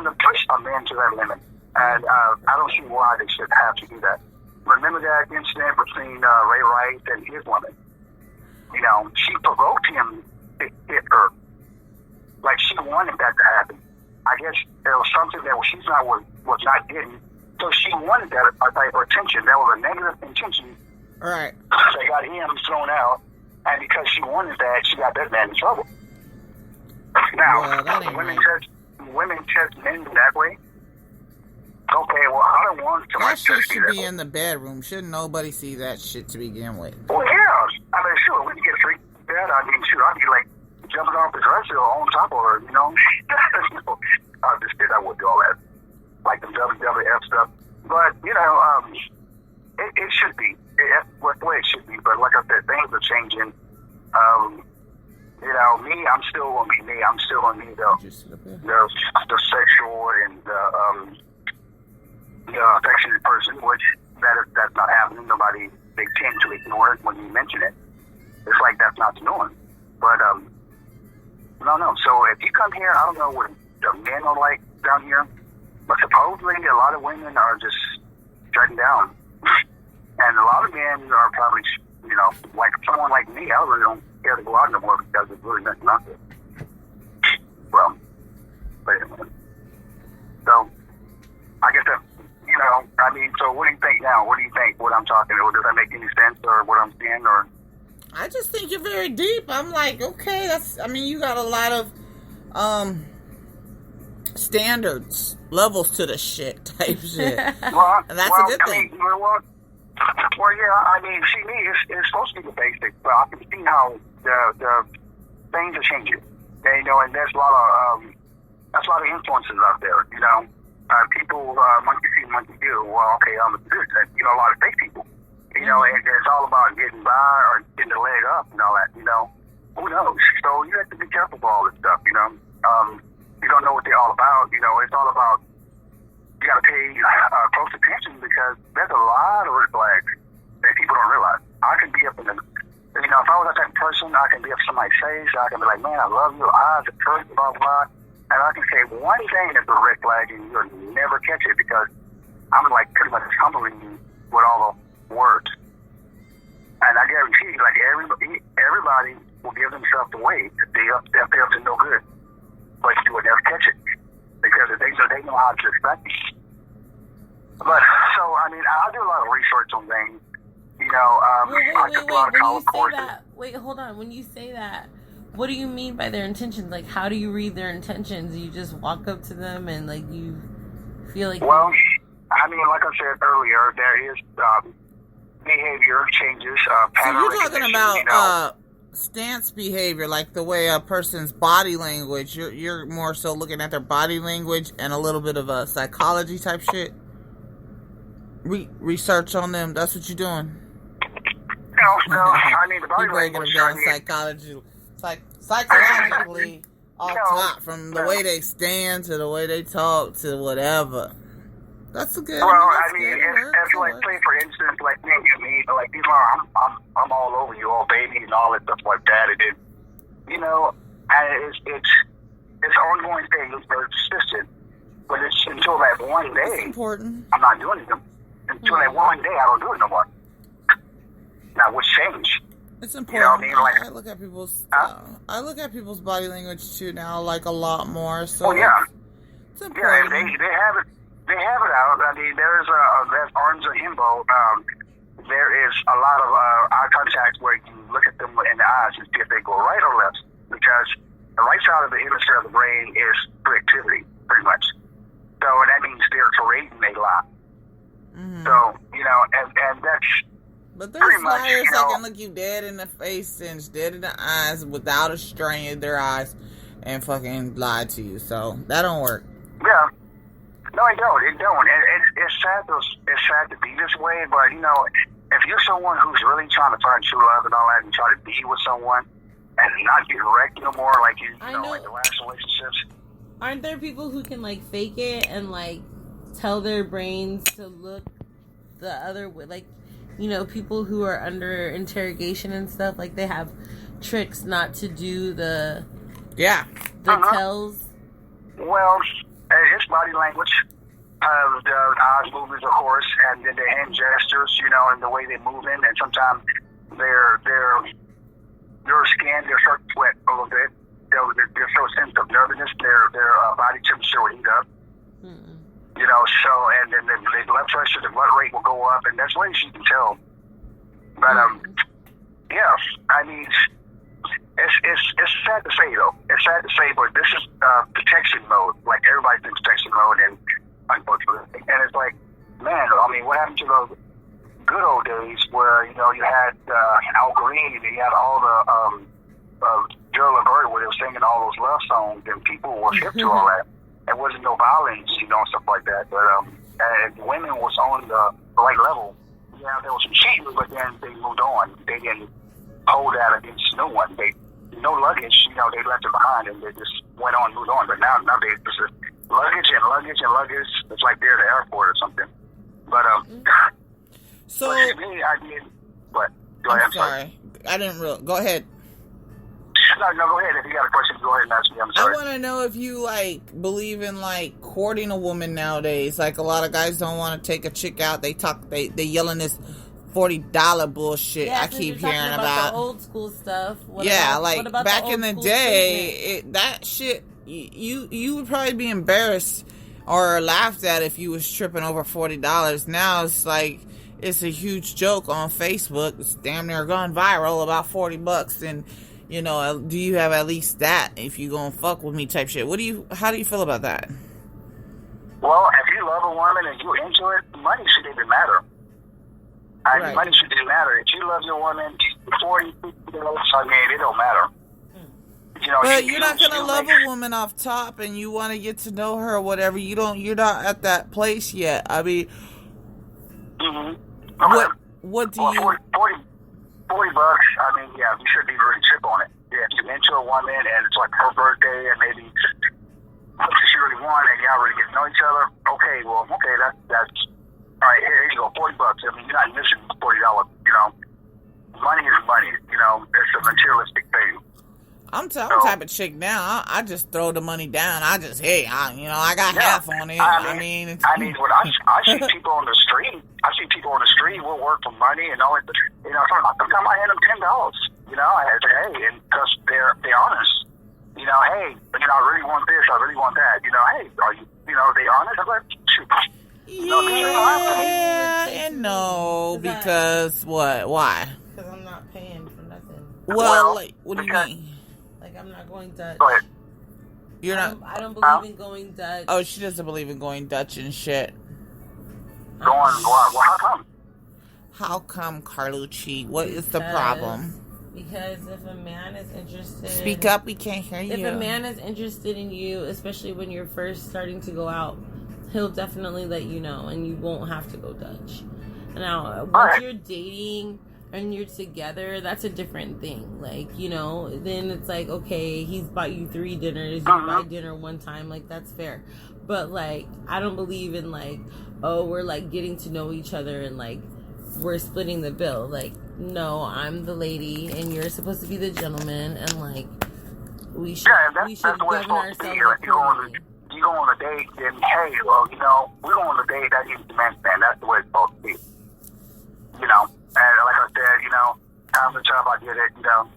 to push a man to that limit. And I don't see why they should have to do that. Remember that incident between Ray Rice and his woman? She provoked him to hit her. Like, she wanted that to happen. I guess there was something that she's was not getting. So she wanted that type of attention. That was a negative intention. Right. They got him thrown out. And because she wanted that, she got that man in trouble. Now, Well, that ain't women test men that way. Okay, well, I don't want That somebody shit to see should that. be in the bedroom. Shouldn't nobody see that shit to begin with? Well, yeah. I mean, sure, we can get freaked out. I mean, sure, I'd be like jumping off the dresser on top of her, I just did. I would do all that, like the WWF stuff. But it should be. That's the way it should be. But like I said, things are changing. Me, I'm still gonna be me. I'm still gonna be the sexual and the affectionate person, which that's not happening. They tend to ignore it when you mention it. It's like that's not the norm. But no. So if you come here, I don't know what the men are like down here, but supposedly a lot of women are just shutting down, and a lot of men are probably, like someone like me. I really don't care to go out no more because it's really messing up. Well, wait a minute. So I guess that. So what do you think now? What do you think? What I'm talking about? Does that make any sense, or what I'm saying, or? I just think you're very deep. I'm like, okay, you got a lot of standards, levels to the shit type shit. Well, And that's a good thing. Well, yeah, see, me, it's supposed to be the basics, but I can see how the things are changing. And there's a lot of influences out there, people, monkey see, monkey do. Well, okay, I'm a good, a lot of fake people. And it's all about getting by or getting the leg up and all that, Who knows? So you have to be careful with all this stuff, You don't know what they're all about, It's all about, you got to pay close attention because there's a lot of red flags that people don't realize. I can be up in the, if I was that type of person, I can be up somebody's face. I can be like, man, I love your eyes, the first, blah, blah. And I can say one thing that's a red flag and you'll never catch it because I'm like pretty much humbling you with all the words. And I guarantee you, like everybody will give themselves away if they up to no good. But you will never catch it because they know how to expect it. But so I do a lot of research on things. I took a lot of college courses. Wait, hold on. When you say that, what do you mean by their intentions? Like, how do you read their intentions? You just walk up to them and like you feel like. Well, like I said earlier, there is behavior changes. So you're talking about stance behavior, like the way a person's body language. You're more so looking at their body language and a little bit of a psychology type shit. Research on them. That's what you're doing. No. The body You're breaking them language. down psychologically off top, from the way they stand to the way they talk to whatever. That's a good. Well, it's like, say for instance, like me and you, like I'm all over you, all baby, and all that stuff like that. And and it's an ongoing thing. It's very consistent, but it's until that one day. It's important. I'm not doing it. Until that one day, I don't do it no more. Now, what's changed? It's important. Like, I look at people's. I look at people's body language too now, like a lot more. So yeah. Yeah, they have it. They have it out. I mean, there's Arms Akimbo. There is a lot of eye contact where you look at them in the eyes and see if they go right or left, because the right side of the hemisphere of the brain is creativity, pretty much. So that means they're creating a lot. Mm-hmm. So, you know, and that's but there's liars that can look you dead in the face and dead in the eyes without a strain in their eyes and fucking lie to you. So that don't work. Yeah. No, it don't. It don't. It's sad to be this way, but, you know, if you're someone who's really trying to find true love and all that and try to be with someone and not get wrecked no more like you know, like the last relationships. Aren't there people who can, like, fake it and, like, tell their brains to look the other way? Like, you know, people who are under interrogation and stuff, like, they have tricks not to do the tells. Well, it's body language. The eyes movements, of course, and then the hand gestures, you know, and the way they move in, and sometimes their skin, they'll start to sweat a little bit. They'll show a sense of nervousness. Their body temperature will heat up. Mm-mm. You know, so, and then the blood pressure, the blood rate will go up, and there's ways you can tell. But, yeah, I mean, it's sad to say, though. It's sad to say, but this is protection mode. Like, everybody's in protection mode, and unfortunately. And it's like, man, I mean, what happened to those good old days where, you know, you had Al Green and you had all the Gerald Levert where they were singing all those love songs and people were hip to all that. There wasn't no violence, you know, and stuff like that. But and women was on the right level. Yeah, there was some cheating, but then they moved on. They didn't hold that against no one. No luggage, you know, they left it behind and they just went on, moved on. But nowadays, it's just luggage and luggage and luggage. It's like they're at the airport or something. But so but me, I did. What? Go ahead. I'm sorry. I didn't go ahead. No, go ahead. If you got a question, go ahead and ask me. I'm sorry. I want to know if you like believe in like courting a woman nowadays. Like a lot of guys don't want to take a chick out. They yelling this $40 bullshit. Yeah, I keep hearing about the old school stuff. What about back in the day, that shit. You would probably be embarrassed or laughed at if you was tripping over $40. Now it's like it's a huge joke on Facebook. It's damn near gone viral about $40, and you know, do you have at least that if you gonna fuck with me type shit? How do you feel about that? Well, if you love a woman and you're into it, money shouldn't even matter. Right. Money shouldn't matter. If you love your woman, $40, $50, I mean, it don't matter. You know, but you're not gonna love a woman off top, and you want to get to know her or whatever. You're not at that place yet. I mean, what do you? $40, I mean, yeah, you should be really trip on it. Yeah, if you're into a woman and it's like her birthday and maybe she really won and y'all really get to know each other, okay, that's all right, here you go, $40. I mean, you're not missing $40, you know. Money is money, you know, it's a materialistic thing. I'm the type of chick now. I just throw the money down. I got half on it. I mean, when I see people on the street. Will work for money and all that. You know, sometimes I hand them $10. You know, I say, hey, and because they're honest. You know, hey, you know, I really want this. I really want that. You know, hey, are you? You know, they honest. I'm like, shoot. Yeah, and no, because what? Why? Because I'm not paying for nothing. Well, like, what do you mean? Like, I'm not going Dutch. Go ahead. You're not. I don't believe in going Dutch. Oh, she doesn't believe in going Dutch and shit. Well, how come? How come, Carlucci? What is the problem? Because if a man is interested... Speak up, we can't hear you. If a man is interested in you, especially when you're first starting to go out, he'll definitely let you know, and you won't have to go Dutch. Now, once you're dating and you're together, that's a different thing. Like, you know, then it's like, okay, he's bought you 3 dinners, you buy dinner one time, like, that's fair. But, like, I don't believe in, like, oh, we're, like, getting to know each other and, like, we're splitting the bill. Like, no, I'm the lady and you're supposed to be the gentleman, and, like, we should govern ourselves accordingly. You go on a date, then, hey, well, you know, we're going on a date, that needs to man. That's the way it's supposed to be. You know, and like I said, you know, I'm the job, I did it, you know.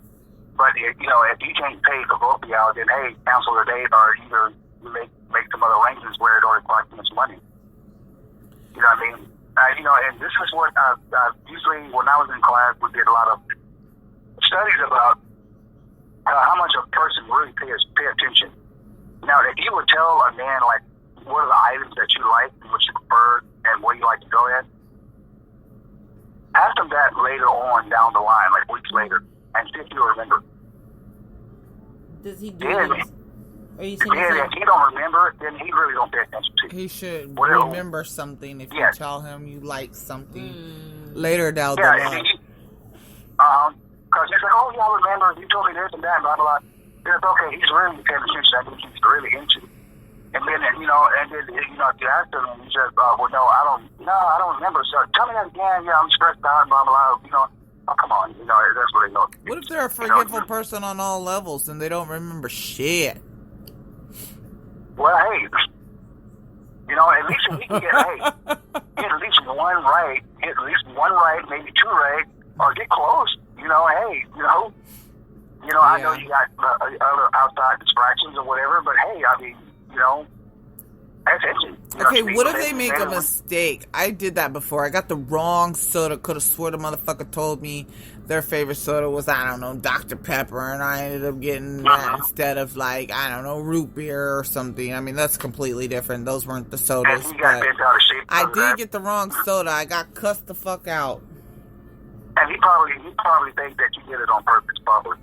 But, you know, if you can't pay for both of y'all, then, hey, cancel the date or either make some other arrangements is what usually when I was in class, we did a lot of studies about how much a person really pay attention. Now, if you would tell a man, like, what are the items that you like and what you prefer and where you like to go at, ask him that later on down the line, like weeks later, and see if he'll remember. Does he do Then, this? Or you if he don't remember, then he really don't pay attention to you. He should Well, remember something if yes. you tell him you like something later down the Yeah, line. because he's like, oh, yeah, I remember, you told me this and that, blah, blah, blah. It's okay, he's really paying attention. I think he's really into it. And then, if you ask him, and he says, well, no, I don't remember. So tell me that again. Yeah, I'm stressed out, blah, blah, blah. Oh, come on. That's what they know. What if they're a forgetful person on all levels and they don't remember shit? Well, hey, at least if he can get at least one right, maybe two right, or get close. I know you got other outside distractions or whatever, but hey, I mean, pay attention. Okay, what if they make a mistake? I did that before. I got the wrong soda. Could have swore the motherfucker told me their favorite soda was, I don't know, Dr. Pepper, and I ended up getting that instead of, like, I don't know, root beer or something. I mean, that's completely different. Those weren't the sodas. And got bent out of shape. I did get the wrong soda. I got cussed the fuck out. And he probably thinks that you did it on purpose, probably.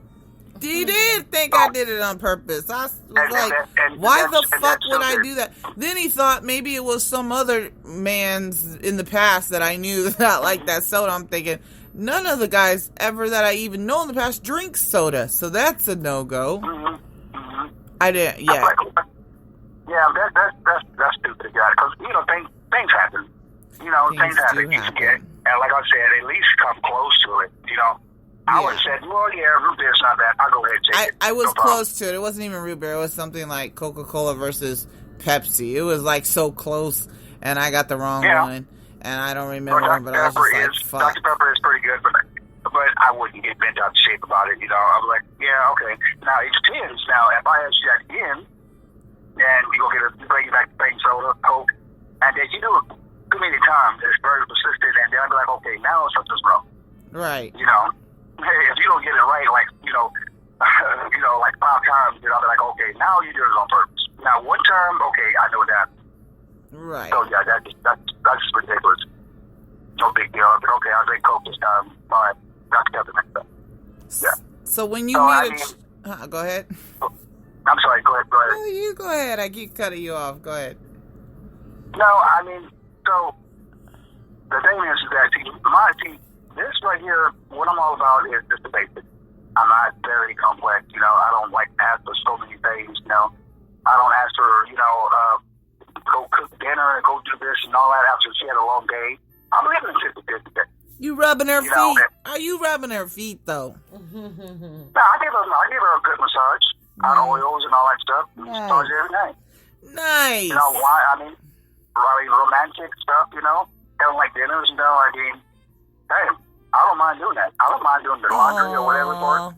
He did think I did it on purpose. I was like, why the fuck would I do that? Then he thought maybe it was some other man's in the past that I knew that liked that soda. I'm thinking, none of the guys ever that I even know in the past drink soda. So that's a no-go. Mm-hmm. Mm-hmm. I didn't, yeah. That's stupid, guy. Because, things happen. Things happen. You forget. And like I said, at least come close to it, I would have said, well, yeah, root beer's not bad. I'll go ahead and take it. I was close to it. It wasn't even root beer. It was something like Coca-Cola versus Pepsi. It was like so close, and I got the wrong one, and I don't remember, but I was just like, fuck. Dr. Pepper is pretty good, but I wouldn't get bent out of shape about it, I was like, yeah, okay. Now, it depends. Now, if I ask you that again, then you bring it back to plain soda, Coke, and then you do it too many times, it's very persistent, and then I'll be like, okay, now something's wrong. Right. If you don't get it right, like, like 5 times, I'll be like, okay, now you did it on purpose. Now, one term, okay, I know that. Right. So, yeah, that's just ridiculous. No big deal. But, okay, I'll drink Coke this time. All right, got together next time. Yeah. So, when you go ahead. I'm sorry, go ahead. No, you go ahead. I keep cutting you off. Go ahead. No, I mean, so, the thing is that, this right here, what I'm all about is just the basics. I'm not very complex, I don't like ask for so many things, I don't ask for, go cook dinner and go do this and all that after she had a long day. I'm living 50-50 day. You rubbing her feet? Are you rubbing her feet though? No, I give her a good massage, oils and all that stuff. Massage every night. Nice. Why? I mean, romantic stuff. Having like dinners. Hey, I don't mind doing that. I don't mind doing the laundry or whatever for it.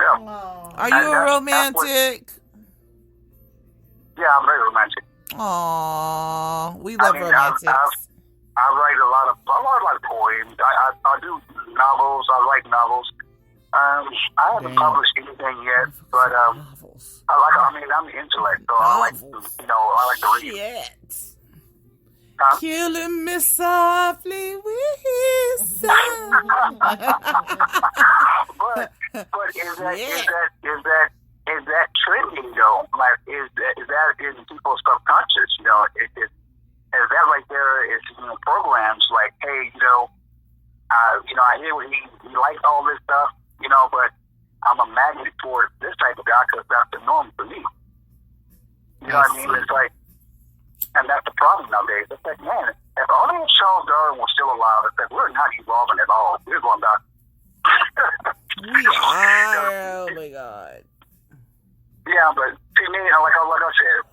Yeah. Are you a romantic? Yeah, I'm very romantic. Aww, we love romantics. I write a lot of poems. I do novels. I write novels. I haven't published anything yet, but novels. I'm the intellect, so I like to read. Shit. Killing me softly with his song. but is that trending though? Like is that in people's subconscious? Is that right there? Is programs like, hey, I hear what he likes all this stuff, but I'm a magnet for this type of guy because that's the norm for me. You know what I mean? It's like. And that's the problem nowadays. It's like, man, if only Charles Darwin was still alive, it's like, we're not evolving at all. We're going back. We are. Oh, my God. Yeah, but to me, like I said,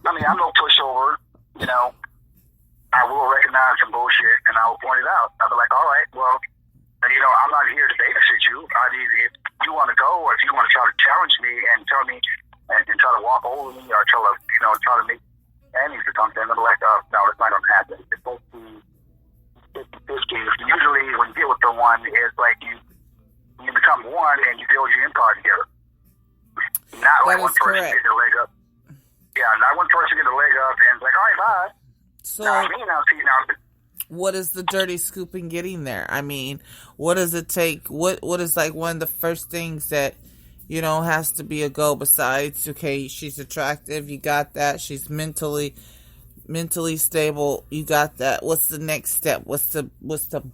I'm no pushover, I will recognize some bullshit, and I will point it out. I'll be like, all right, well, I'm not here to babysit you. I mean, if you want to go, or if you want to try to challenge me and tell me, and try to walk over me, or try to make enemies or something, I'm like, no, it's not going to happen. It's supposed to be Usually when you get with someone, it's like you become one and you build your empire together. Not like one person correct. get the leg up. Yeah, not one person get the leg up and it's like, all right, bye. So, Now, what is the dirty scoop in getting there? I mean, what does it take? What is like one of the first things that, you know, has to be a go besides, okay, she's attractive, you got that. She's mentally stable, you got that. What's the next step? What's the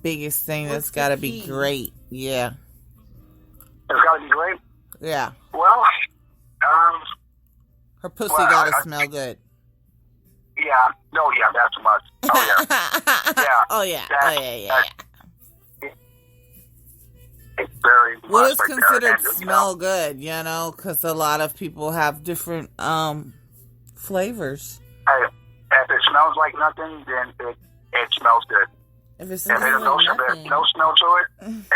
biggest thing that's got to be great? Yeah. It's got to be great? Yeah. Well, her pussy gotta smell good. Yeah. No, yeah, that's too much. Oh, yeah. Yeah. Oh, yeah. It's very What much is like considered that. And, smell good, you know? Because a lot of people have different flavors. Hey, if it smells like nothing, then it smells good. If it's If there's no smell to it, then it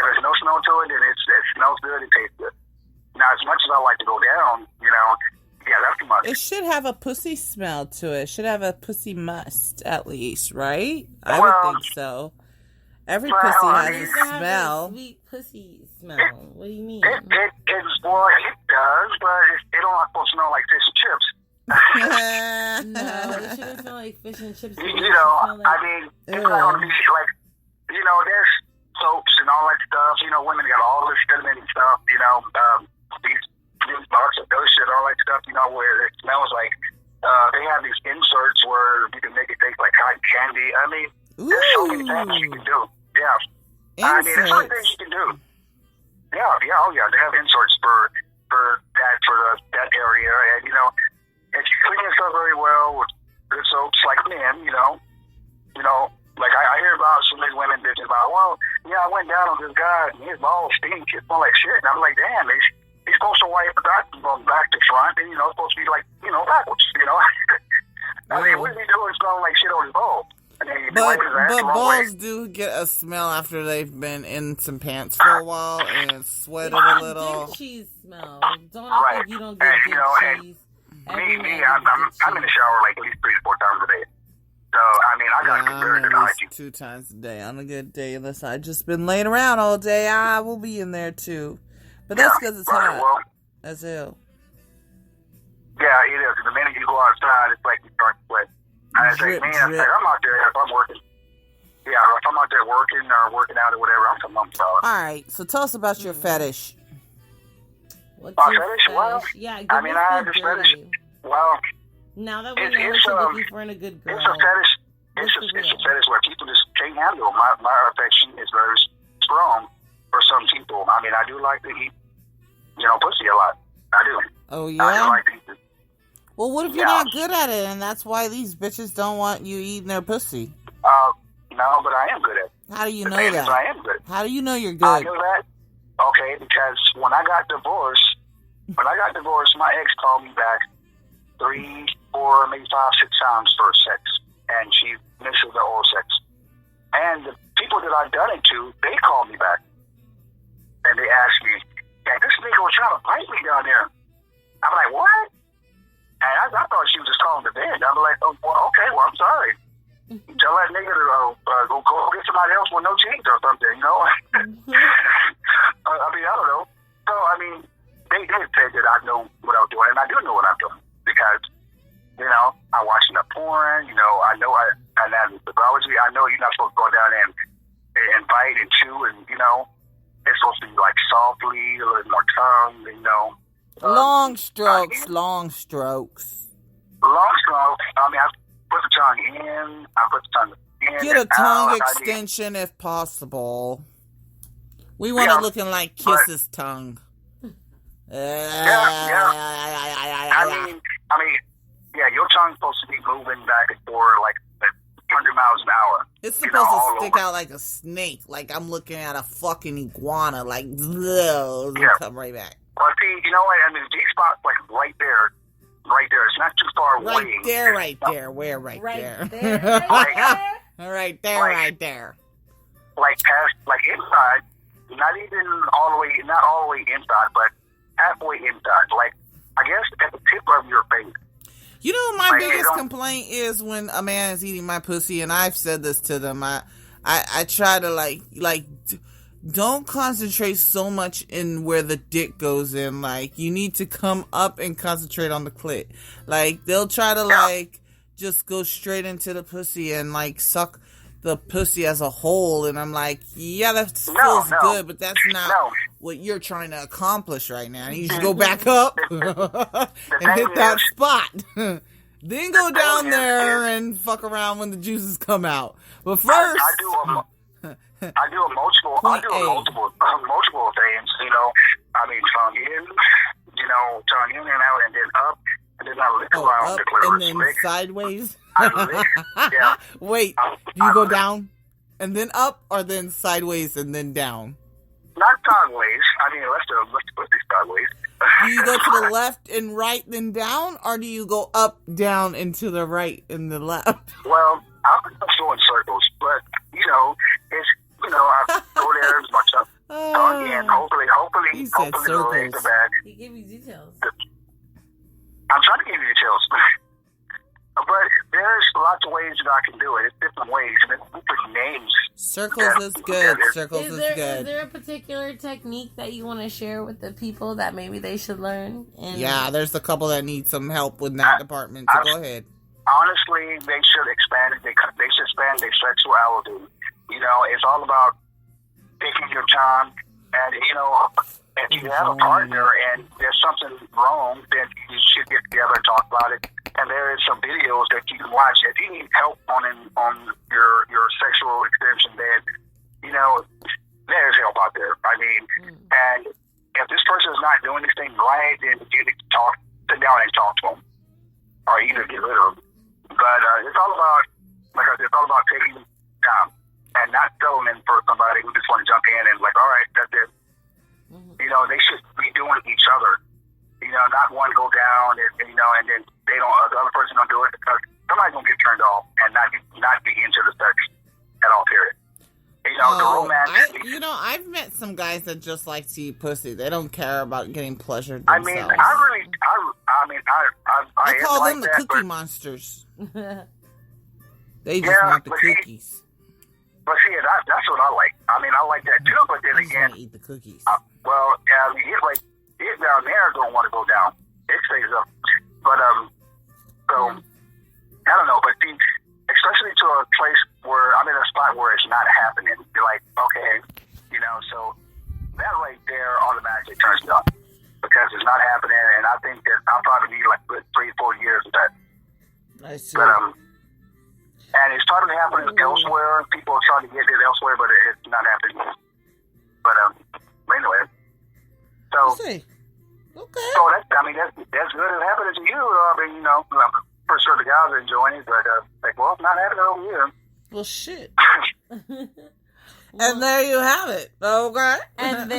smells good, it tastes good. Now, as much as I like to go down, you know, yeah, that's too much. it should have a pussy smell to it. It should have a pussy must, at least, right? I would think so. Every pussy has a smell. Sweet pussy smell. What do you mean? It does, but it don't supposed to smell like fish and chips. No, it shouldn't smell like fish and chips. You know, I mean, it's not going to be like, you know, there's soaps and all that stuff. You know, women got all this cinnamon and stuff, you know, these box of those shit, all that stuff, you know, where it smells like, they have these inserts where you can make it taste like cotton candy. I mean, there's so many things you can do. Yeah. I mean, there's so many things you can do. Yeah, oh yeah, they have inserts for that area, and you know, if you clean yourself very well with good soaps, like men, you know, like I hear about some of these women bitching about, well, yeah, I went down on this guy and his balls stink, it smell like shit, and I'm like, damn, he's supposed to wipe that from back to front, and you know, it's supposed to be like, you know, backwards, you know. I mean, what is he doing smelling like shit on his balls? But balls do get a smell after they've been in some pants for a while and sweated a little. Good cheese smell. Don't act like you don't get good cheese. I'm in the shower like at least 3 to 4 times a day. So, I mean, I got to get very good hygiene. 2 times a day on a good day, unless I just been laying around all day. I will be in there too. But that's because it's hot. Well, that's hell. Yeah, it is. The minute you go outside, it's like you start to sweat. I was like, man, I'm out there if I'm working. Yeah, if I'm out there working or working out or whatever, I'm coming up solid. All right, so tell us about your fetish. What's my your fetish? Well, yeah, I mean, I have this fetish. Well, now that we know what you're looking for in a good girl. It's a fetish. It's a fetish where people just can't handle. My affection is very strong for some people. I mean, I do like to eat, you know, pussy a lot. I do. Oh, yeah? I do like to eat it. Well, what if you're not good at it, and that's why these bitches don't want you eating their pussy? No, but I am good at it. How do you know that? I am good. How do you know you're good? I know that. Okay, because when I got divorced, my ex called me back 3, 4, maybe 5, 6 times for sex, and she misses the oral sex. And the people that I've done it to, they called me back, and they asked me, "Yeah, this nigga was trying to bite me down there." I'm like, "What?" And I thought she was just calling the bed. I'm like, "Oh, well, okay, well, I'm sorry. Tell that nigga to go get somebody else with no cheeks or something, you know?" I mean, I don't know. So, I mean, they did say that I know what I'm doing, and I do know what I'm doing because, you know, I watch enough porn, you know, I know I have pathology. I know you're not supposed to go down there and bite and chew, and, you know, it's supposed to be like softly, a little more tongue, you know. Long strokes, long strokes. Long strokes. I mean, I put the tongue in, I put the tongue in. Get a tongue extension if possible. We want it looking like Kiss's tongue. I mean, yeah, your tongue's supposed to be moving back and forth like 100 miles an hour. It's supposed to stick out like a snake, like I'm looking at a fucking iguana, like, come right back. Well, see, you know what? I mean, the G-spot's like right there. It's not too far away. Right there. Where? Right there. Right there. Like past, like inside, not all the way inside, but halfway inside. Like, I guess at the tip of your face. You know, my biggest complaint is when a man is eating my pussy, and I've said this to them. I try to don't concentrate so much in where the dick goes in. Like, you need to come up and concentrate on the clit. Like, they'll try to just go straight into the pussy and suck the pussy as a whole, and I'm like, yeah, that feels good, but that's not what you're trying to accomplish right now. You should go back up and hit that spot. Then go down there and fuck around when the juices come out. But first, I do multiple things. I mean, tongue in, tongue in and out, and then up, and then I lick around the clitoris, and then sideways. Yeah. Wait, do you go down and then up, or then sideways and then down? Not sideways. I mean, let's do sideways. Do you go to the left and right, then down, or do you go up, down, and to the right and the left? Well, I'm doing circles, but it's I go there, my tongue in. Hopefully, the legs are back. He gave me details. I'm trying to give you details. But there's lots of ways that I can do it. It's different ways. And it's different names. Circles is good. Circles is good. Is there a particular technique that you want to share with the people that maybe they should learn? Yeah, there's a couple that need some help with that department. So go ahead. Honestly, they should expand it. They should expand their sexuality. It's all about taking your time. And, if you have a partner and there's something wrong, then you should get together and talk about it. And there is some videos that you can watch. If you need help on your sexual extension bed, there's help out there. I mean, and if this person is not doing this thing right, then you need to sit down and talk to them, or either get rid of them. But it's all about, like I said, it's all about taking time and not settling for somebody who just want to jump in and all right, that's it. They should be doing each other. Not one go down and then the other person don't do it, because somebody's gonna get turned off and not be into the sex at all. Period. The romance. I've met some guys that just like to eat pussy. They don't care about getting pleasure themselves. I call them the cookie monsters. They just want the cookies. But see, that's what I like. I mean, I like that too. But then again, eat the cookies. It down there don't want to go down. It stays up. But so I don't know. But especially to a place where I'm in a spot where it's not happening. You're like, okay, so that right there automatically turns me on, because it's not happening, and I think that I'll probably need 3-4 years of that. I see. But and it's starting to happen elsewhere. People are trying to get it elsewhere, but it's not happening. But anyway, so okay. So that's good. It's happening to you. I mean, I'm pretty sure the guys are enjoying it, but it's not happening over here. Well, shit. And there you have it. Okay. And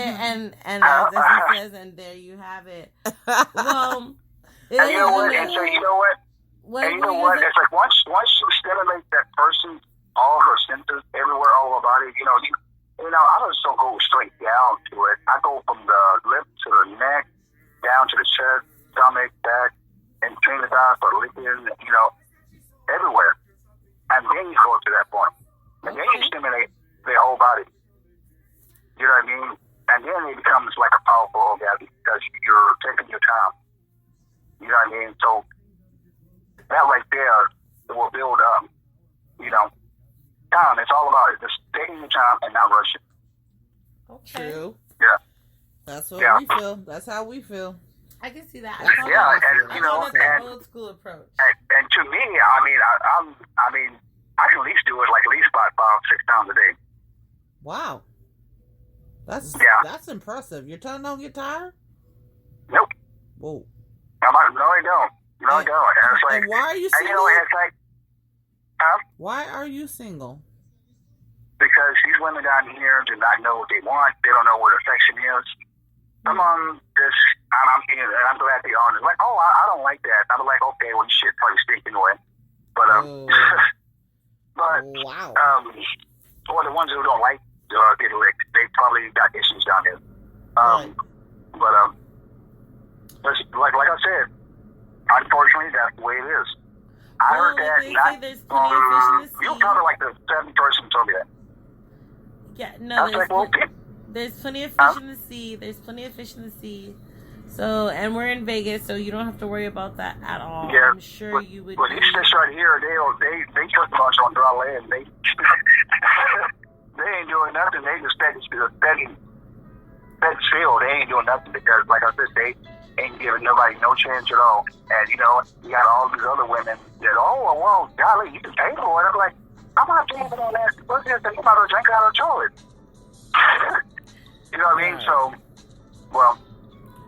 as he says, and there you have it. Well, and you know what? And so you know what? And you know what? It's like once you stimulate that person, all her senses everywhere, all her body, I just don't go straight down to it. I go from the lip to the neck, down to the chest, stomach, back, and between the thighs for licking, everywhere. And then you go to that point. And then you stimulate their whole body. You know what I mean? And then it becomes like a powerful orgasm, because you're taking your time. You know what I mean? So that right there, it will build up. Time. It's all about just taking your time and not rushing. Okay. True. Yeah. That's what we feel. That's how we feel. I can see that. And an old school approach. And to me, I can at least do it at least about 5-6 times a day. Wow. That's impressive. Your tongue don't get tired? Nope. Whoa. No, I don't. No, I don't. And why are you single? Why are you single? Because these women down here do not know what they want. They don't know what affection is. I'm glad they're honest. I don't like that. I'm like, okay, well, you shit probably stink anyway. But wow. Or the ones who don't like get licked, they probably got issues down there. Right. But like I said, unfortunately, that's the way it is. I heard that. They say there's plenty of fish in the sea. You probably the 7th person who told me that. Yeah, I no, was like, well, there's plenty of fish in the sea. There's plenty of fish in the sea. So, and we're in Vegas, so you don't have to worry about that at all. yeah, I'm sure you would. Well, these fish right here, they trust much on dry land. They ain't doing nothing. They just fed still. They ain't doing nothing because, like I said, they ain't giving nobody no chance at all. And you know, you got all these other women that, oh well, golly, you can pay for it. I'm like, I'm not paying for that. What's this? I'm about to drink out of the toilet. You know what I mean? So, well.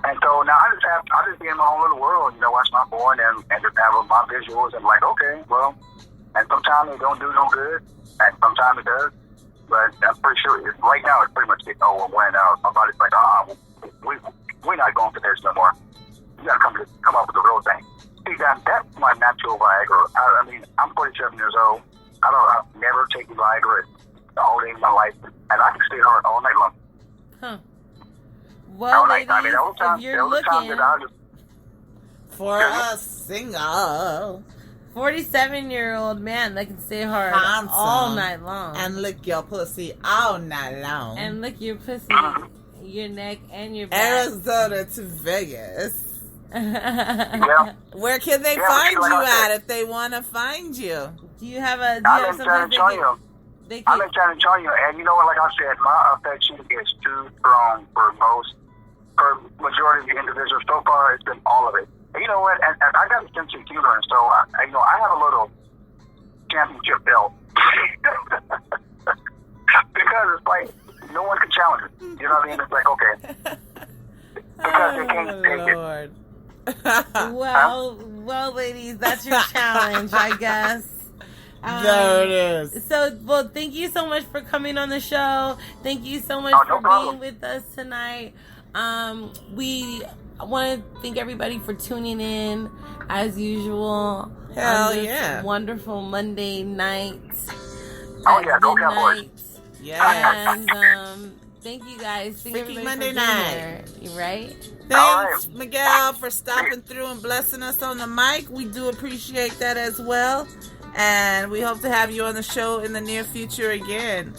And so now I just be in my own little world, you know, watch my porn and just have my visuals and like, okay, well, and sometimes it don't do no good, and sometimes it does, but I'm pretty sure right now it's pretty much getting over when my body's like, we're not going for this no more. You gotta come up with the real thing. See, that's my natural Viagra. I mean, I'm 47 years old. I've never taken Viagra all day in my life, and I can stay hard all night long. Huh. Well, ladies, if you're looking for a single 47-year-old man that can stay hard Handsome. all night long and lick your pussy all night long and lick your pussy, your neck, and your back. Arizona to Vegas. Yeah. Where can they find you at if they want to find you? Do you have a? I'm in San Antonio. I'm in San Antonio, and you know what? Like I said, my affection is too strong for majority of the individuals. So far, it's been all of it. And you know what? And I got a sense of humor, and so I have a little championship belt because it's like no one can challenge it. You know what I mean? It's like okay, because they can't take Lord. it. Well, ladies, that's your challenge, I guess. There it is. So, well, thank you so much for coming on the show. Thank you so much for being with us tonight. We want to thank everybody for tuning in as usual. Hell on this yeah. wonderful Monday night. Oh yeah, go Cowboys. Yes. And thank you guys. Thank Freaking everybody Monday for being night. here. You right? Thanks, Miguel, for stopping through and blessing us on the mic. We do appreciate that as well. And we hope to have you on the show in the near future again.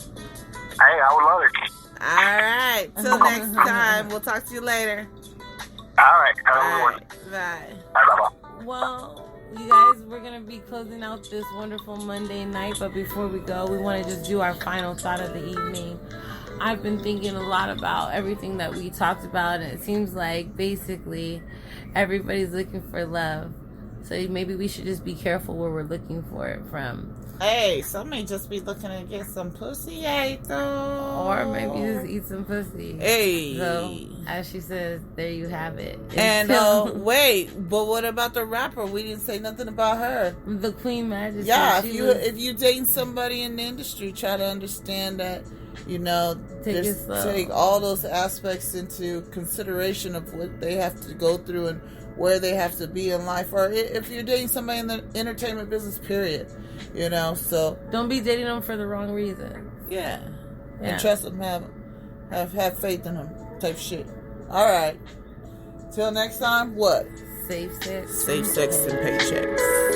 Hey, I would love it. All right. Till next time. We'll talk to you later. All right. All right. Bye. Bye. Well, you guys, we're going to be closing out this wonderful Monday night. But before we go, we want to just do our final thought of the evening. I've been thinking a lot about everything that we talked about. And it seems like basically everybody's looking for love. So maybe we should just be careful where we're looking for it from. Hey, some may just be looking to get some pussy, though. Or maybe just eat some pussy. Hey. So, as she says, there you have it. And, wait, but what about the rapper? We didn't say nothing about her. The Queen Majesty. Yeah, if you dating somebody in the industry, try to understand that, you know, take all those aspects into consideration of what they have to go through and where they have to be in life, or if you're dating somebody in the entertainment business, period, you know, so don't be dating them for the wrong reason. Yeah. And trust them, have faith in them, type shit. All right, till next time. What? Safe sex. Safe sex and paychecks.